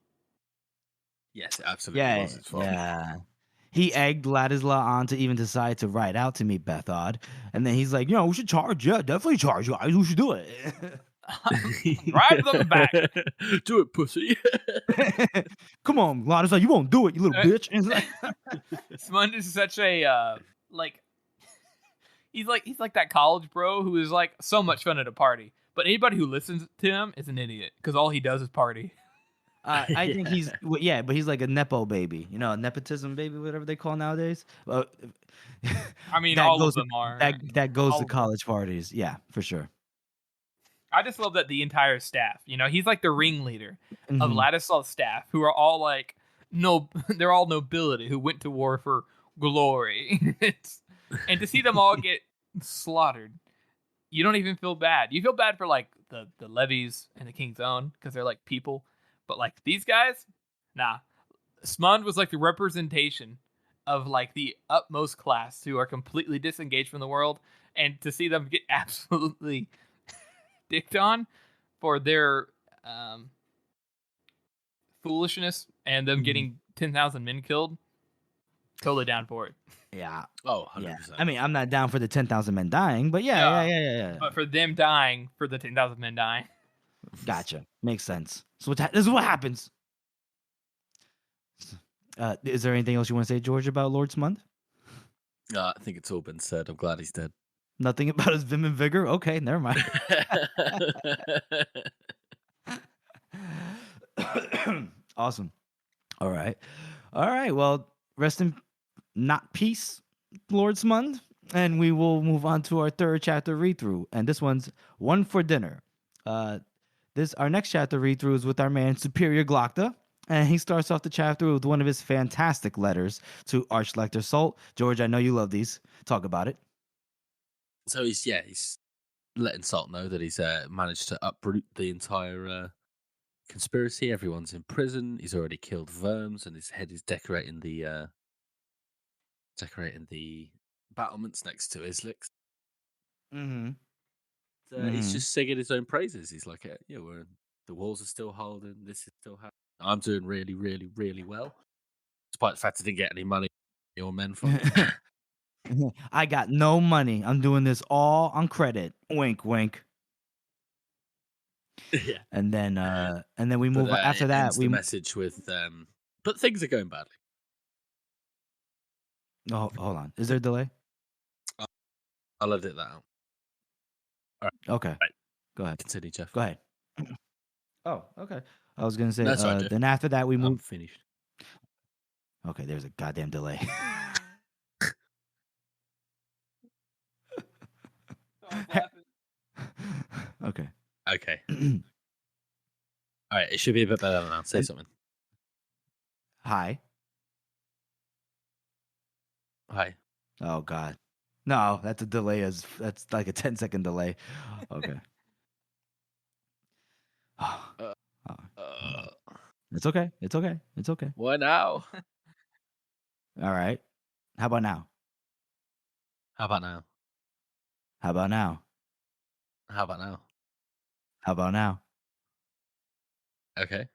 Yes, it absolutely Yeah, was his fault. yeah. He egged Ladislaw on to even decide to ride out to meet Bethod. And then he's like, we should charge. Yeah, definitely charge, guys. We should do it. Ride them back. Do it, pussy. Come on, Ladislaw. You won't do it, you little bitch. And it's like, Smund is such a he's like that college bro who is like so much fun at a party. But anybody who listens to him is an idiot because all he does is party. I think he's but he's like a nepo baby, a nepotism baby, whatever they call nowadays. I mean, that all goes of them are. that goes All to of them. college parties. Yeah, for sure. I just love that the entire staff, he's like the ringleader of Mhm. Ladislaw's staff, who are all like they're all nobility who went to war for glory. And to see them all get slaughtered, you don't even feel bad. You feel bad for like the levies and the King's Own because they're like people, but like these guys, nah. Smund was like the representation of like the utmost class who are completely disengaged from the world, and to see them get absolutely dicked on for their foolishness and them getting 10,000 men killed, totally down for it. Yeah. Oh, 100%. Yeah. I mean, I'm not down for the 10,000 men dying, but yeah. But for them dying, for the 10,000 men dying, Gotcha. Makes sense. So this is what happens. Is there anything else you want to say, George, about Lord Smund? I think it's all been said. I'm glad he's dead. Nothing about his vim and vigor? Okay, never mind. Awesome. All right. Well, rest in not peace, Lord Smund. And we will move on to our third chapter read through. And this one's One for Dinner. Our next chapter read through is with our man Superior Glockta. And he starts off the chapter with one of his fantastic letters to Archlector Salt. George, I know you love these. Talk about it. So he's letting Salt know that he's managed to uproot the entire conspiracy. Everyone's in prison. He's already killed Worms, and his head is decorating the decorating the battlements next to Islik's. Mm-hmm. He's just singing his own praises. He's like, yeah, the walls are still holding. This is still happening. I'm doing really, really, really well, despite the fact I didn't get any money or men from it. I got no money. I'm doing this all on credit. Wink, wink. Yeah. And then we move on. After it that, ends the message with, but things are going badly. Oh, hold on. Is there a delay? I'll edit that out. All right. Okay. Right. Go ahead. Continue, Jeff. Go ahead. Oh, okay. I was gonna say. No, sorry, Jeff. Then after that, we I'm move. finished. Okay, there's a goddamn delay. Okay. Okay. All right. It should be a bit better now. Say something. Hi. Hi. Oh God. No, that's a delay. That's like a 10-second delay. Okay. It's okay. It's okay. It's okay. What now? All right. How about now? How about now? How about now? How about now? How about now? Okay.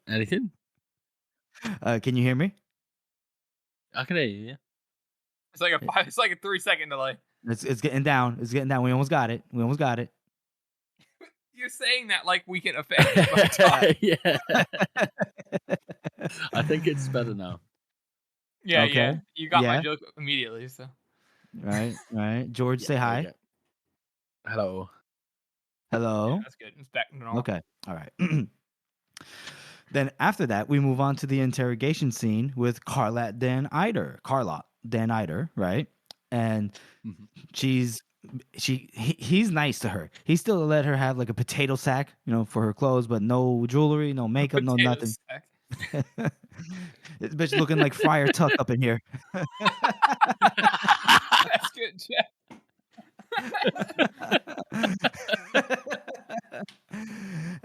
Anything? Can you hear me? I can hear you. Yeah. It's like a 3-second delay. It's getting down. It's getting down. We almost got it. You're saying that like we can affect it by time. Yeah. I think it's better now. Yeah, Okay. yeah. You got my Yeah. joke immediately, so. Right. George, say hi. Okay. Hello. Hello. Yeah, that's good. It's back to normal. Okay. All right. Then after that, we move on to the interrogation scene with Carla Dan Eider, right? And he's nice to her. He still let her have like a potato sack, for her clothes, but no jewelry, no makeup, no Potato nothing. sack. This bitch looking like Friar Tuck up in here. That's good, Jeff.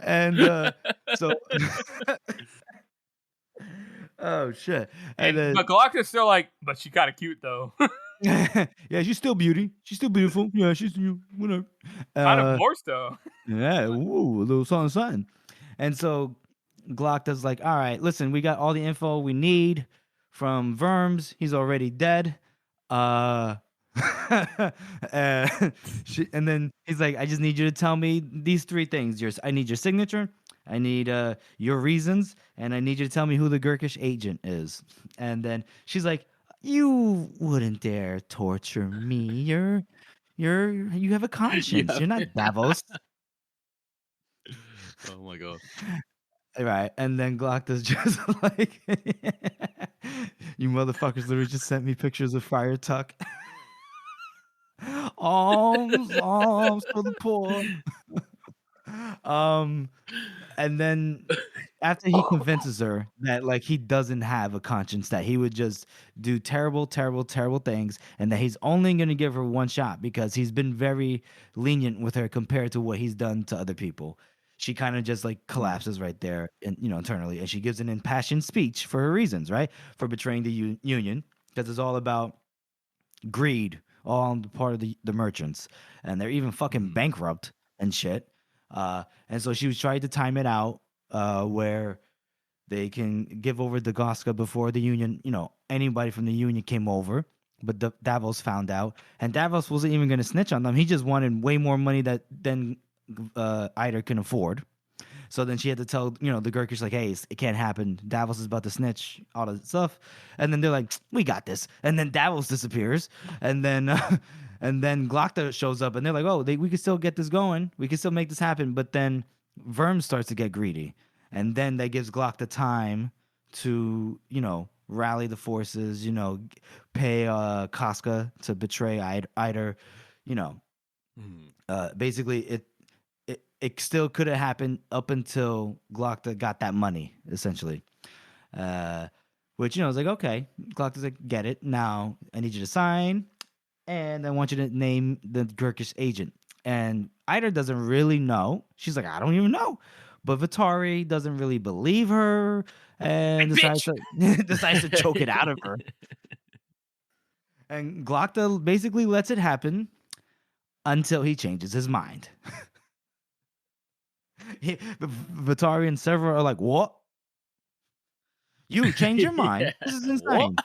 And so oh shit. And then But Galactus still like, but she kind of cute though. yeah, she's still beautiful. Yeah, she's whatever. Kind of forced though. Yeah, ooh, a little something. And so Galactus like, all right, listen, we got all the info we need from Verms. He's already dead. And then he's like, I just need you to tell me these three things. I need your signature, I need your reasons, and I need you to tell me who the Gurkish agent is. And then she's like, you wouldn't dare torture me. You have a conscience. You're not Davos. Oh my god. Right. And then Galactus just like, you motherfuckers literally just sent me pictures of Friar Tuck. Alms for the poor. And then after he convinces her that like he doesn't have a conscience, that he would just do terrible, terrible, terrible things, and that he's only going to give her one shot because he's been very lenient with her compared to what he's done to other people. She kind of just like collapses right there, and internally, and she gives an impassioned speech for her reasons, right? For betraying the union, because it's all about greed, all on the part of the merchants, and they're even fucking bankrupt and shit. And so she was trying to time it out, where they can give over Dagosca before the union, anybody from the union came over. But Davos found out, and Davos wasn't even going to snitch on them. He just wanted way more money than Eider can afford. So then she had to tell, the Gurkish, like, hey, it can't happen. Davos is about to snitch, all that stuff. And then they're like, we got this. And then Davos disappears. And then Glokta shows up, and they're like, oh, we can still get this going. We can still make this happen. But then Verm starts to get greedy. And then that gives Glokta time to, rally the forces, pay Casca to betray Eider, basically it still could have happened up until Glokta got that money, essentially. Which, it's like, okay, Glokta's like, get it. Now I need you to sign, and I want you to name the Gurkish agent. And Eider doesn't really know. She's like, I don't even know. but Vitari doesn't really believe her and decides to choke it out of her. And Glokta basically lets it happen until he changes his mind. Vitari and Severa are like, "What? You change your mind? This is insane."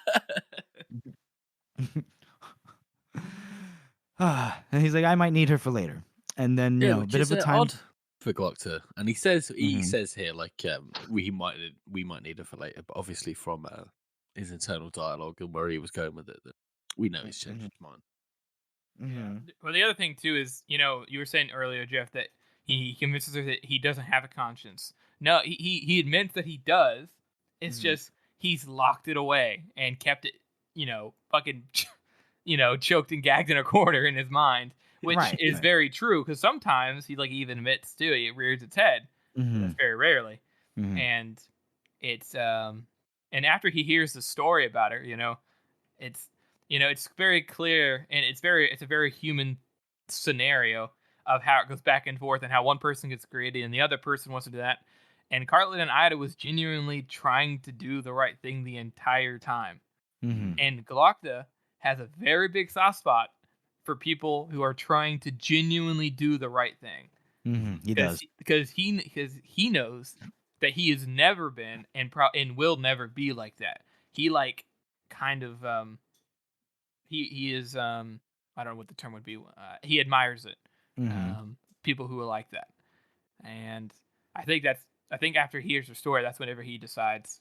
And he's like, "I might need her for later." And then a which bit is of a time. odd for Glokta, and he says here like we might need her for later, but obviously from his internal dialogue and where he was going with it, that we know he's changed his mind. Yeah. Well, the other thing too is, you were saying earlier, Jeff, that he convinces her that he doesn't have a conscience. No, he admits that he does. It's just he's locked it away and kept it, fucking, choked and gagged in a corner in his mind, which is very true because sometimes he even admits too it rears its head. That's very rarely, and it's and after he hears the story about her, it's it's very clear, and it's a very human scenario of how it goes back and forth and how one person gets greedy and the other person wants to do that. And Cartlet and Ida was genuinely trying to do the right thing the entire time. And Glokta has a very big soft spot for people who are trying to genuinely do the right thing. He does. Because he knows that he has never been and will never be like that. He kind of he is I don't know what the term would be. He admires it. People who are like that. And I think after he hears the story, that's whenever he decides,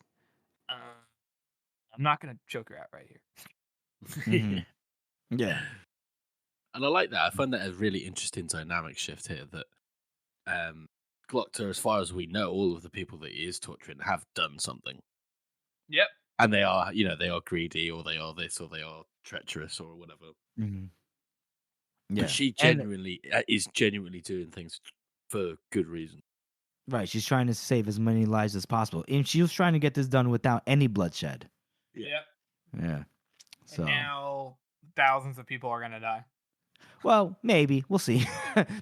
I'm not gonna choke her out right here. Yeah. And I like that. I find that a really interesting dynamic shift here that Glokta, as far as we know, all of the people that he is torturing have done something. Yep. And they are, they are greedy, or they are this, or they are treacherous, or whatever. Yeah. But she is genuinely doing things for good reason. Right. She's trying to save as many lives as possible. And she was trying to get this done without any bloodshed. Yep. Yeah. So and now thousands of people are gonna die. Well, maybe. We'll see.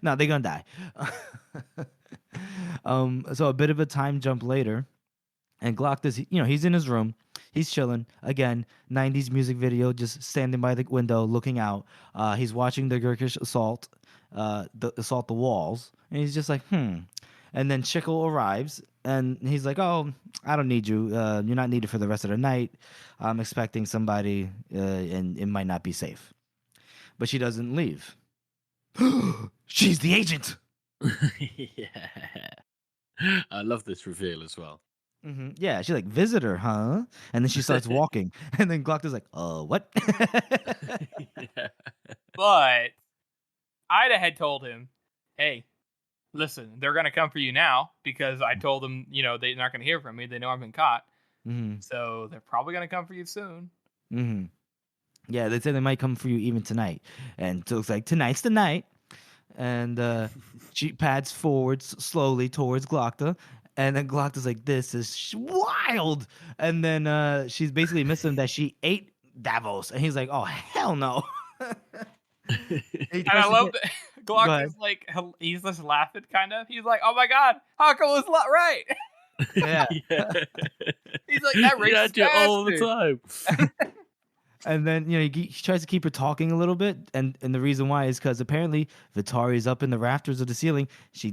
No, they're gonna die. So a bit of a time jump later, and Glokta's, he's in his room. He's chilling. Again, 90s music video, just standing by the window, looking out. He's watching the Gurkish assault the walls. And he's just like, And then Chickle arrives, and he's like, "Oh, I don't need you. You're not needed for the rest of the night. I'm expecting somebody, and it might not be safe." But she doesn't leave. She's the agent! Yeah. I love this reveal as well. Yeah, she's like, "Visitor, huh?" And then she starts walking. And then Glokta's like, what? Yeah. But Ida had told him, "Hey, listen, they're going to come for you now because I told them, they're not going to hear from me. They know I've been caught. So they're probably going to come for you soon." Yeah, they said they might come for you even tonight. And so it's like, tonight's the night. And she pads forwards slowly towards Glokta. And then Glokta's like, "This is wild." And then she's basically missing that she ate Davos. And he's like, "Oh, hell no." And I love that Glokta's like, he's just laughing kind of. He's like, "Oh my God, Hako was right." Yeah. He's like, "That racist bastard." All the time. And then, he tries to keep her talking a little bit. And the reason why is because apparently Vitari's up in the rafters of the ceiling. She,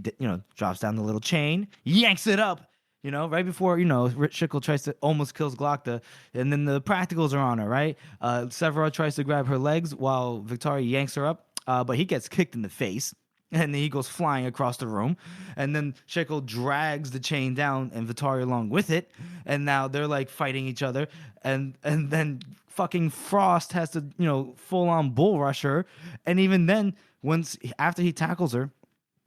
drops down the little chain, yanks it up, right before, Shickle tries to almost kills Glokta. And then the practicals are on her, right? Severa tries to grab her legs while Vitari yanks her up. But he gets kicked in the face. And then he goes flying across the room. And then Shickle drags the chain down and Vitari along with it. And now they're like fighting each other. And then fucking Frost has to, full on bull rush her. And even then, after he tackles her,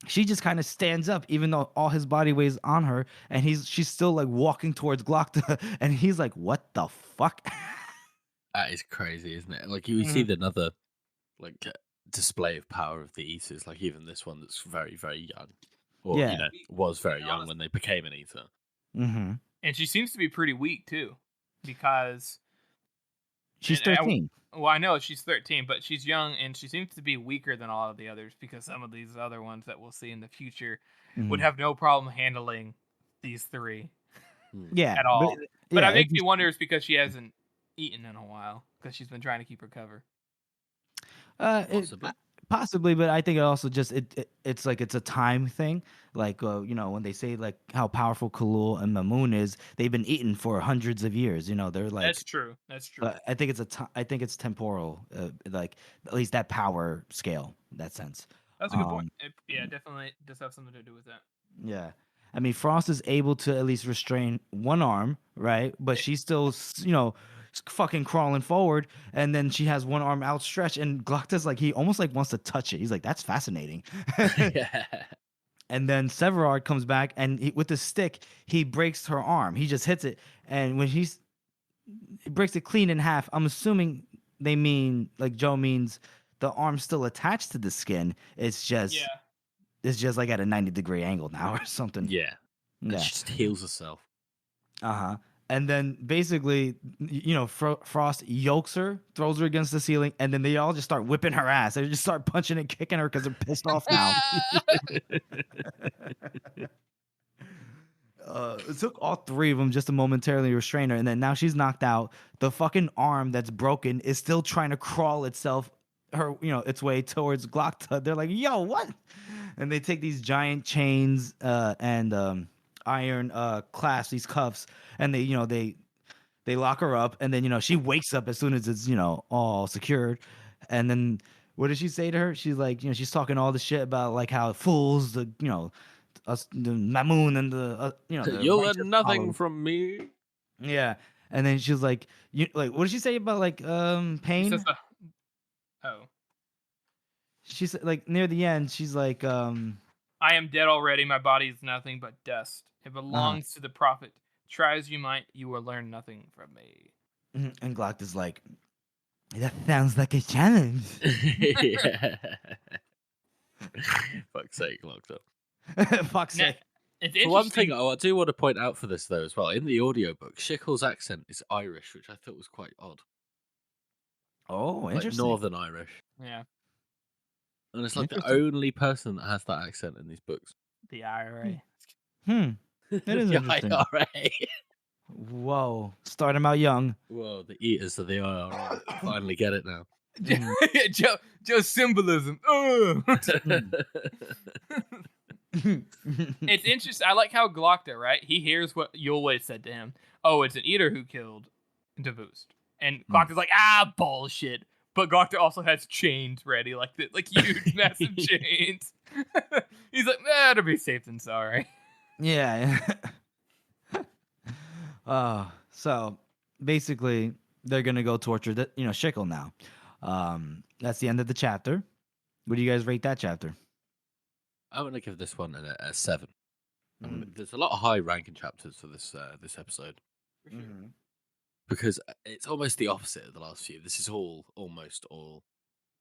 she just kind of stands up, even though all his body weighs on her. And she's still like walking towards Glokta. And he's like, "What the fuck?" That is crazy, isn't it? Like, you see another display of power of the Eaters, like even this one that's very, very young. Or, was very young when they became an Eater. And she seems to be pretty weak, too. Because She's And 13. well, I know she's 13, but she's young and she seems to be weaker than all of the others because some of these other ones that we'll see in the future would Mhm. have no problem handling these three Yeah, at but all. But yeah, that makes me wonder is because she hasn't eaten in a while because she's been trying to keep her cover. Possibly. Possibly, but I think it also just it's like it's a time thing. Like when they say like how powerful Kalul and Mamoon is, they've been eaten for hundreds of years. They're like. That's true. That's true. I think I think it's temporal, like at least that power scale, in that sense. That's a good point. Yeah, definitely does have something to do with that. Yeah. I mean, Frost is able to at least restrain one arm, right? But she's still, fucking crawling forward, and then she has one arm outstretched, and Glocta's like, he almost like wants to touch it. He's like, that's fascinating. Yeah. And then Severard comes back, and with the stick, he breaks her arm. He just hits it, and when he breaks it clean in half, I'm assuming they mean, like Joe means, the arm's still attached to the skin. It's just like at a 90-degree angle now or something. Yeah. And Yeah. she just heals herself. Uh-huh. And then basically, Frost yokes her, throws her against the ceiling, and then they all just start whipping her ass. They just start punching and kicking her because they're pissed off now. It took all three of them just to momentarily restrain her, and then now she's knocked out. The fucking arm that's broken is still trying to crawl its way towards Glocta. They're like, "Yo, what?" And they take these giant chains and iron clasps, these cuffs, and they lock her up, and then she wakes up as soon as it's all secured, and then what does she say to her? She's like, she's talking all the shit about like how fools the us, the Mamoon and the the You'll righteous learn nothing followers. from me. Yeah, and then she's like, what did she say about like He pain? says, "Oh, She's like near the end. She's like, I am dead already. My body is nothing but dust. It belongs to the prophet. Try as you might, you will learn nothing from me." and Glock is like, that sounds like a challenge. Yeah. Fuck's sake, locked up. Fuck's Now, sake. it's For one interesting. thing, I do want to point out for this though as well. In the audiobook, Shickle's accent is Irish, which I thought was quite odd. Oh, Like interesting. Northern Irish. Yeah, And it's like the Interesting. only person that has that accent in these books. the IRA. That is The interesting. IRA. Whoa, start him out young. Whoa, the eaters of the IRA. Finally get it now. Joe's symbolism. Ugh. It's interesting. I like how Glockta, right? He hears what Yulway said to him. Oh, it's an eater who killed Devoost. And Glockta's like, bullshit. But Glockta also has chains ready, like huge, massive chains. He's like, to be safe than sorry. Yeah. So basically, they're gonna go torture Shickle now. That's the end of the chapter. What do you guys rate that chapter? I'm going to give this one a 7. I mean, there's a lot of high ranking chapters for this episode. Because it's almost the opposite of the last few. This is almost all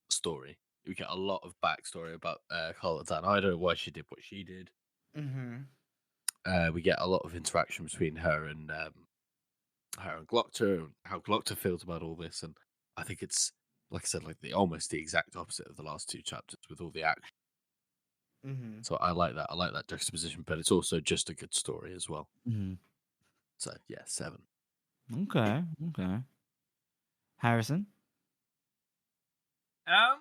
story. We get a lot of backstory about Carla Dan Ida, why she did what she did. We get a lot of interaction between her and Glocta, and how Glocta feels about all this. And I think it's, like I said, like almost the exact opposite of the last two chapters with all the action. So I like that. I like that juxtaposition, but it's also just a good story as well. So yeah, 7. Okay. Harrison? No,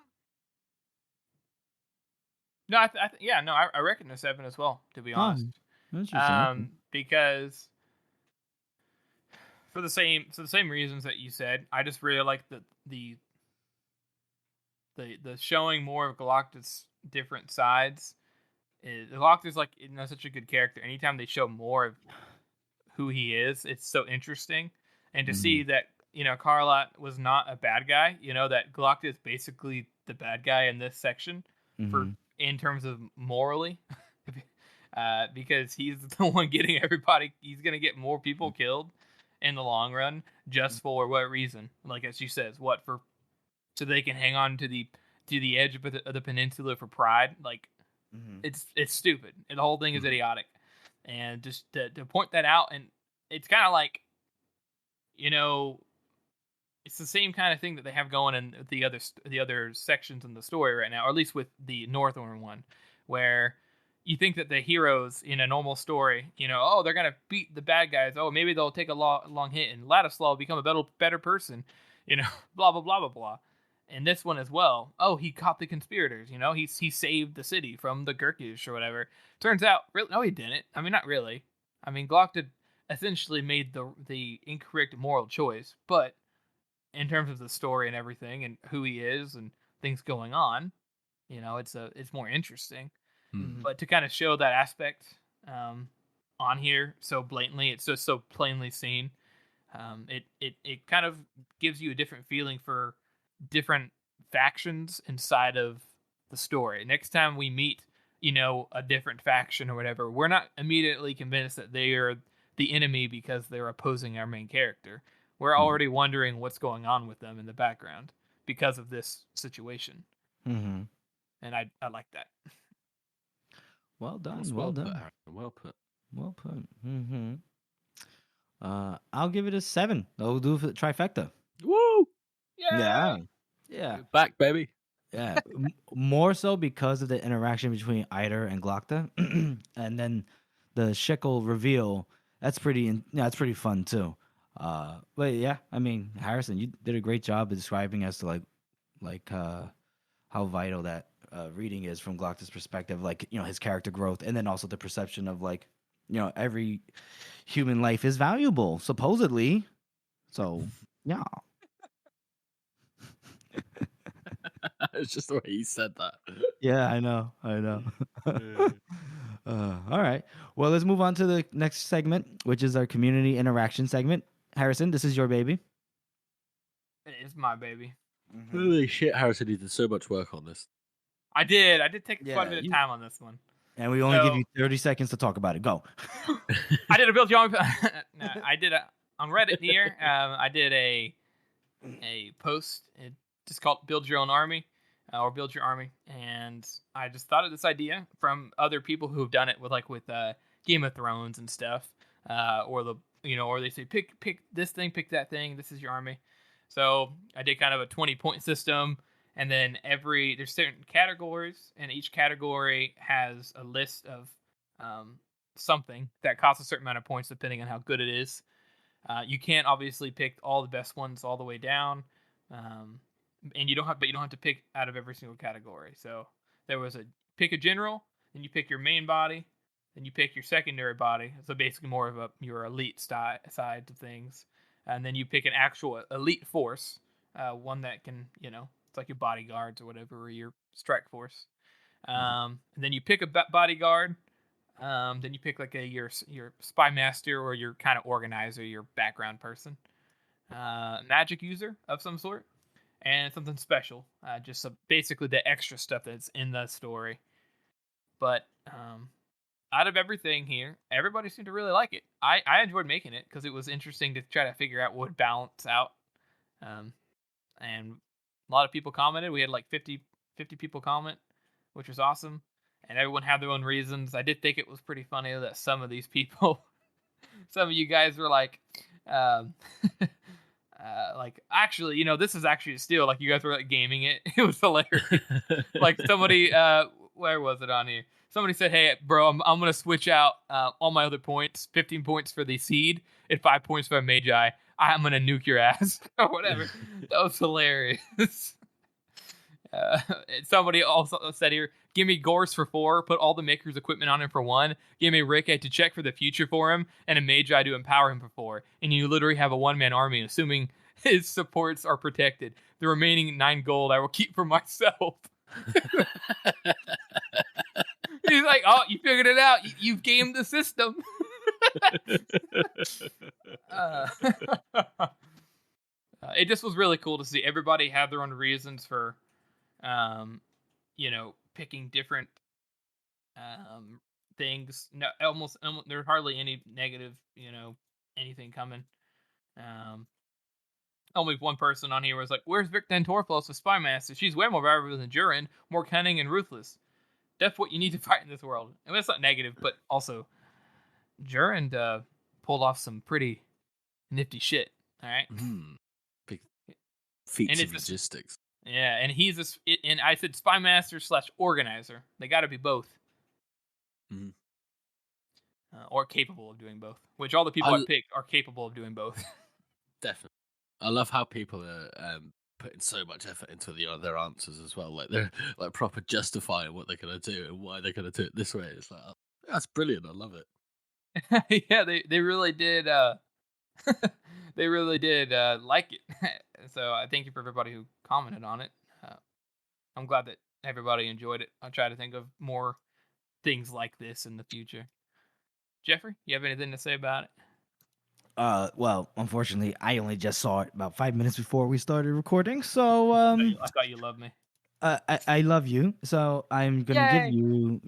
I reckon a 7 as well, to be honest. Interesting. Because for the same reasons that you said, I just really like the showing more of Galactus' different sides. Galactus like such a good character. Anytime they show more of who he is, it's so interesting. And to see that Carlot was not a bad guy, that Galactus is basically the bad guy in this section in terms of morally. Because he's the one getting everybody. He's gonna get more people killed in the long run. Just for what reason? Like as she says, so they can hang on to the edge of the peninsula for pride. Like it's stupid. And the whole thing is idiotic. And just to point that out, and it's kind of like, it's the same kind of thing that they have going in the other sections in the story right now, or at least with the Northern one, where you think that the heroes in a normal story, oh, they're gonna beat the bad guys. Oh, maybe they'll take a long hit, and Ladislaw will become a better person. Blah blah blah blah blah. And this one as well. Oh, he caught the conspirators. He saved the city from the Gurkish or whatever. Turns out, really, no, he didn't. I mean, not really. I mean, Glock essentially made the incorrect moral choice, but in terms of the story and everything and who he is and things going on, it's more interesting. Hmm. But to kind of show that aspect on here so blatantly, it's just so plainly seen. It kind of gives you a different feeling for different factions inside of the story. Next time we meet, a different faction or whatever, we're not immediately convinced that they are the enemy because they're opposing our main character. We're already wondering what's going on with them in the background because of this situation. Mm-hmm. And I like that. Well done. That's Well put, done. Aaron. Well put. Well put. Mm-hmm. I'll give it a 7. That'll do for the trifecta. Woo! Yeah. Yeah. You're back, baby. Yeah. More so because of the interaction between Eider and Glokta, and then the Shekel reveal. That's pretty fun too. But yeah, I mean, Harrison, you did a great job of describing as to how vital that reading is from Glokta's perspective, his character growth, and then also the perception of every human life is valuable, supposedly. So yeah. It's just the way he said that. Yeah, I know. All right. Well, let's move on to the next segment, which is our community interaction segment. Harrison, this is your baby. It is my baby. Holy shit, Harrison, he did so much work on this. I did take quite a bit of you- time on this one. And we only give you 30 seconds to talk about it. Go. I did a build your own. No, I did on Reddit here. I did a post. It just called "Build Your Own Army" or "Build Your Army," and I just thought of this idea from other people who've done it with Game of Thrones and stuff, or they say pick this thing, pick that thing. This is your army. So I did kind of a 20-point system. And then there's certain categories, and each category has a list of something that costs a certain amount of points depending on how good it is. You can't obviously pick all the best ones all the way down, and you don't have to pick out of every single category. So there was pick a general, then you pick your main body, then you pick your secondary body. So basically more of your elite side of things, and then you pick an actual elite force, one that can it's like your bodyguards or whatever, or your strike force. And then you pick a bodyguard. Then you pick your spy master or your kind of organizer, your background person. Magic user of some sort, and something special. Just basically the extra stuff that's in the story. But out of everything here, everybody seemed to really like it. I enjoyed making it because it was interesting to try to figure out what would balance out. And a lot of people commented. We had 50 people comment, which was awesome. And everyone had their own reasons. I did think it was pretty funny that some of these people, some of you guys were actually, this is actually a steal. You guys were gaming it. It was hilarious. Somebody, where was it on here? Somebody said, "Hey, bro, I'm gonna switch out all my other points. 15 points for the seed and 5 points for a magi. I'm gonna nuke your ass or whatever." That was hilarious. Somebody also said here, "Give me Gorse for 4, put all the maker's equipment on him for 1, give me Rick to check for the future for him, and a Magi to empower him for 4. And you literally have a one-man army, assuming his supports are protected. The remaining 9 gold I will keep for myself." He's like, "Oh, you figured it out. You've gamed the system." It just was really cool to see everybody have their own reasons for picking different things. No, almost there's hardly any negative, anything coming. Only one person on here was like, "Where's Victan Torflos, the spy master? She's way more valuable than Jurin, more cunning and ruthless. That's what you need to fight in this world." I mean, it's not negative, but also Jurin pulled off some pretty nifty shit. All right. Feats it's of logistics. Yeah, and he's and I said spy master / organizer. They got to be both, Mhm. Or capable of doing both. Which all the people I picked are capable of doing both. Definitely. I love how people are putting so much effort into their answers as well. Like they're like proper justifying what they're gonna do and why they're gonna do it this way. It's like, oh, that's brilliant. I love it. Yeah, they really did. They really did like it. So I thank you for everybody who commented on it. I'm glad that everybody enjoyed it. I'll try to think of more things like this in the future. Jeffrey, you have anything to say about it? Well, unfortunately, I only just saw it about 5 minutes before we started recording. So, I thought you loved me. I love you. So I'm gonna give you,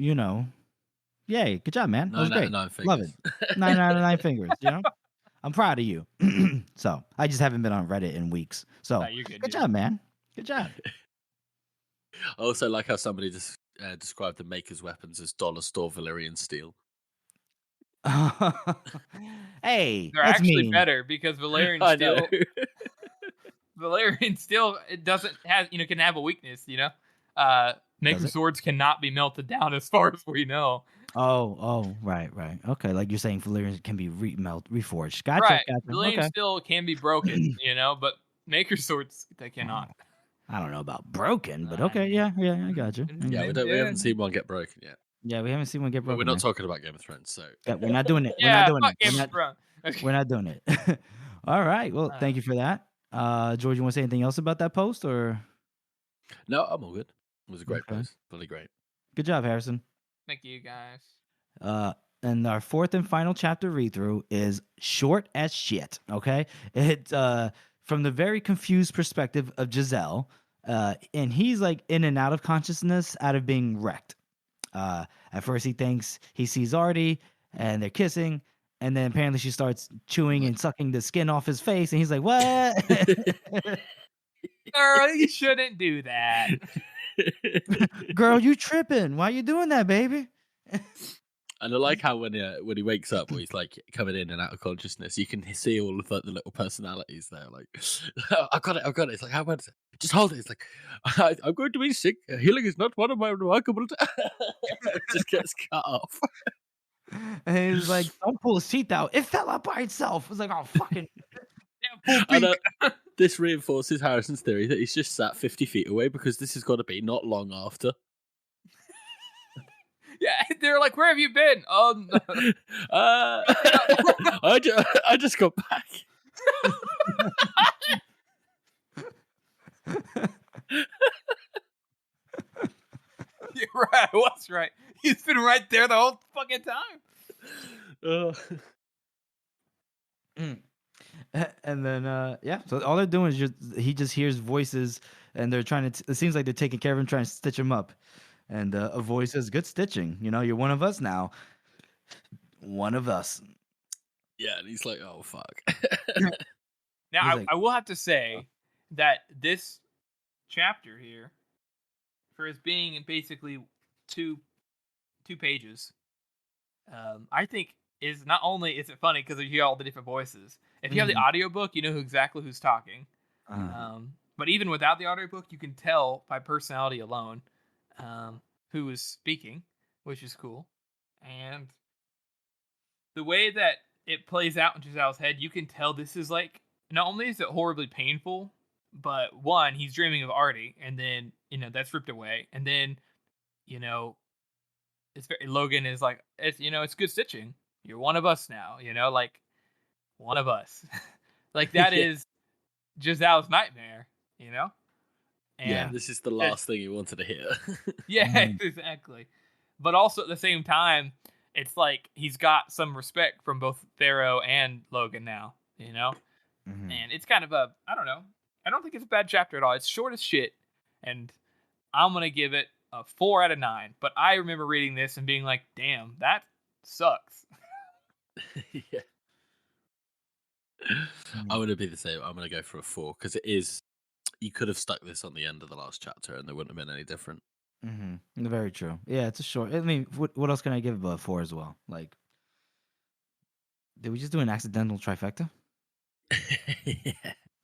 yay, good job, man. That was 9 out great. of 9 Love fingers. it. 9 out of 9 fingers. I'm proud of you. So I just haven't been on Reddit in weeks. So Nah, you're good, good dude. job, man. Good job. I also like how somebody just described the maker's weapons as dollar store Valyrian steel. Hey, They're that's actually mean. better because Valerian I steel. know. Valerian steel it doesn't have can have a weakness. Maker swords cannot be melted down as far as we know. Oh, right. Okay, like you're saying, Valyrian can be reforged. Gotcha. Right, Gotcha. Valerian Okay. steel can be broken. But Maker swords they cannot. I don't know about broken, but okay, yeah, I got you. Yeah, we haven't seen one get broken yet. Yeah, we haven't seen one get broken. But we're not talking about Game of Thrones, so yeah, we're not doing it. Yeah, we're not doing Game it. of Thrones. We're not doing it. All right. Well, thank you for that. George, you want to say anything else about that post, or? No, I'm all good. It was a great post. Really great. Good job, Harrison. Thank you, guys. And our fourth and final chapter read through is short as shit. Okay, it's from the very confused perspective of Giselle, and he's like in and out of consciousness, out of being wrecked. At first, he thinks he sees Artie, and they're kissing, and then apparently she starts chewing and sucking the skin off his face, and he's like, "What?" Girl, you shouldn't do that. Girl, you tripping? Why you doing that, baby? And I like how when he wakes up, or he's like coming in and out of consciousness, you can see all of the little personalities there. Like, I've got it. It's like, how about it? Just hold it. It's like, I'm going to be sick. Healing is not one of my remarkable. It just gets cut off. And he's like, "Don't pull his teeth out. It fell out by itself." It's like, "Oh, fucking." And, this reinforces Harrison's theory that he's just sat 50 feet away because this has got to be not long after. Yeah, they're like, "Where have you been?" I just got back. You're right. I was right. He's been right there the whole fucking time. And then so all they're doing is he just hears voices, and they're trying to it seems like they're taking care of him, trying to stitch him up, and a voice says, "Good stitching, you're one of us now." One of us. Yeah, and he's like, "Oh fuck." Now I will have to say that this chapter here, for as being basically two pages, I think is not only is it funny because you hear all the different voices. If you have the audiobook, you know exactly who's talking. But even without the audiobook, you can tell by personality alone who is speaking, which is cool. And the way that it plays out in Giselle's head, you can tell this is like, not only is it horribly painful, but one, he's dreaming of Artie, and then, that's ripped away. And then, Logan is like, it's good stitching. You're one of us now, like one of us. Like that is Giselle's nightmare, And yeah, this is the last thing he wanted to hear. Yeah, exactly. But also at the same time, it's like he's got some respect from both Pharaoh and Logan now, And it's kind of I don't know. I don't think it's a bad chapter at all. It's short as shit, and I'm going to give it a 4 out of 9. But I remember reading this and being like, damn, that sucks. Yeah. I'm going to be the same. I'm going to go for a 4 because it is. You could have stuck this on the end of the last chapter and it wouldn't have been any different. Very true. Yeah, it's a short. I mean, what else can I give it a 4 as well? Like, did we just do an accidental trifecta? Yeah.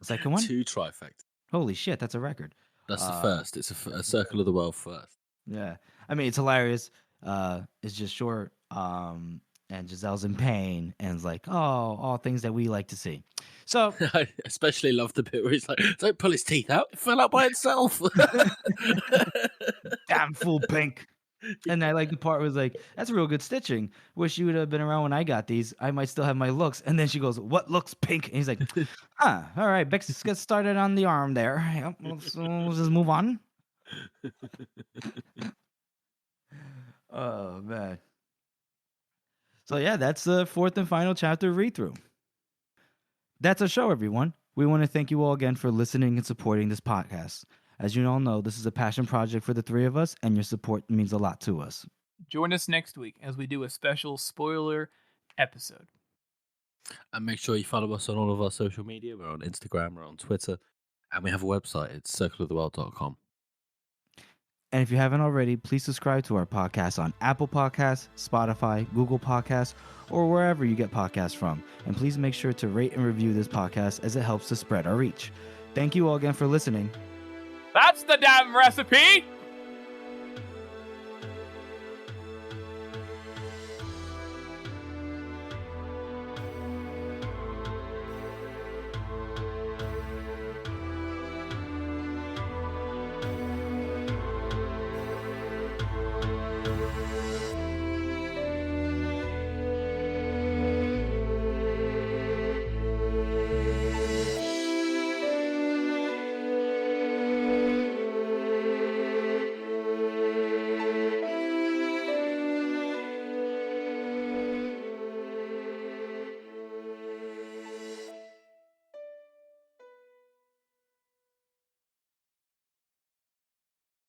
Second one? 2 trifecta. Holy shit, that's a record. That's the first. It's a circle of the world first. Yeah. I mean, it's hilarious. It's just short. And Giselle's in pain and it's like, oh, all things that we like to see. So I especially love the bit where he's like, don't pull his teeth out. It fell out by itself. damn fool Pink. And I like the part where it's like, that's real good stitching. Wish you would have been around when I got these. I might still have my looks. And then she goes, what looks, Pink? And he's like, all right, Bex, let's get started on the arm there. Yep, we'll just move on. Oh, man. So, yeah, that's the fourth and final chapter read-through. That's our show, everyone. We want to thank you all again for listening and supporting this podcast. As you all know, this is a passion project for the three of us, and your support means a lot to us. Join us next week as we do a special spoiler episode. And make sure you follow us on all of our social media. We're on Instagram, we're on Twitter, and we have a website. It's circleoftheworld.com. And if you haven't already, please subscribe to our podcast on Apple Podcasts, Spotify, Google Podcasts, or wherever you get podcasts from. And please make sure to rate and review this podcast as it helps to spread our reach. Thank you all again for listening. That's the damn recipe!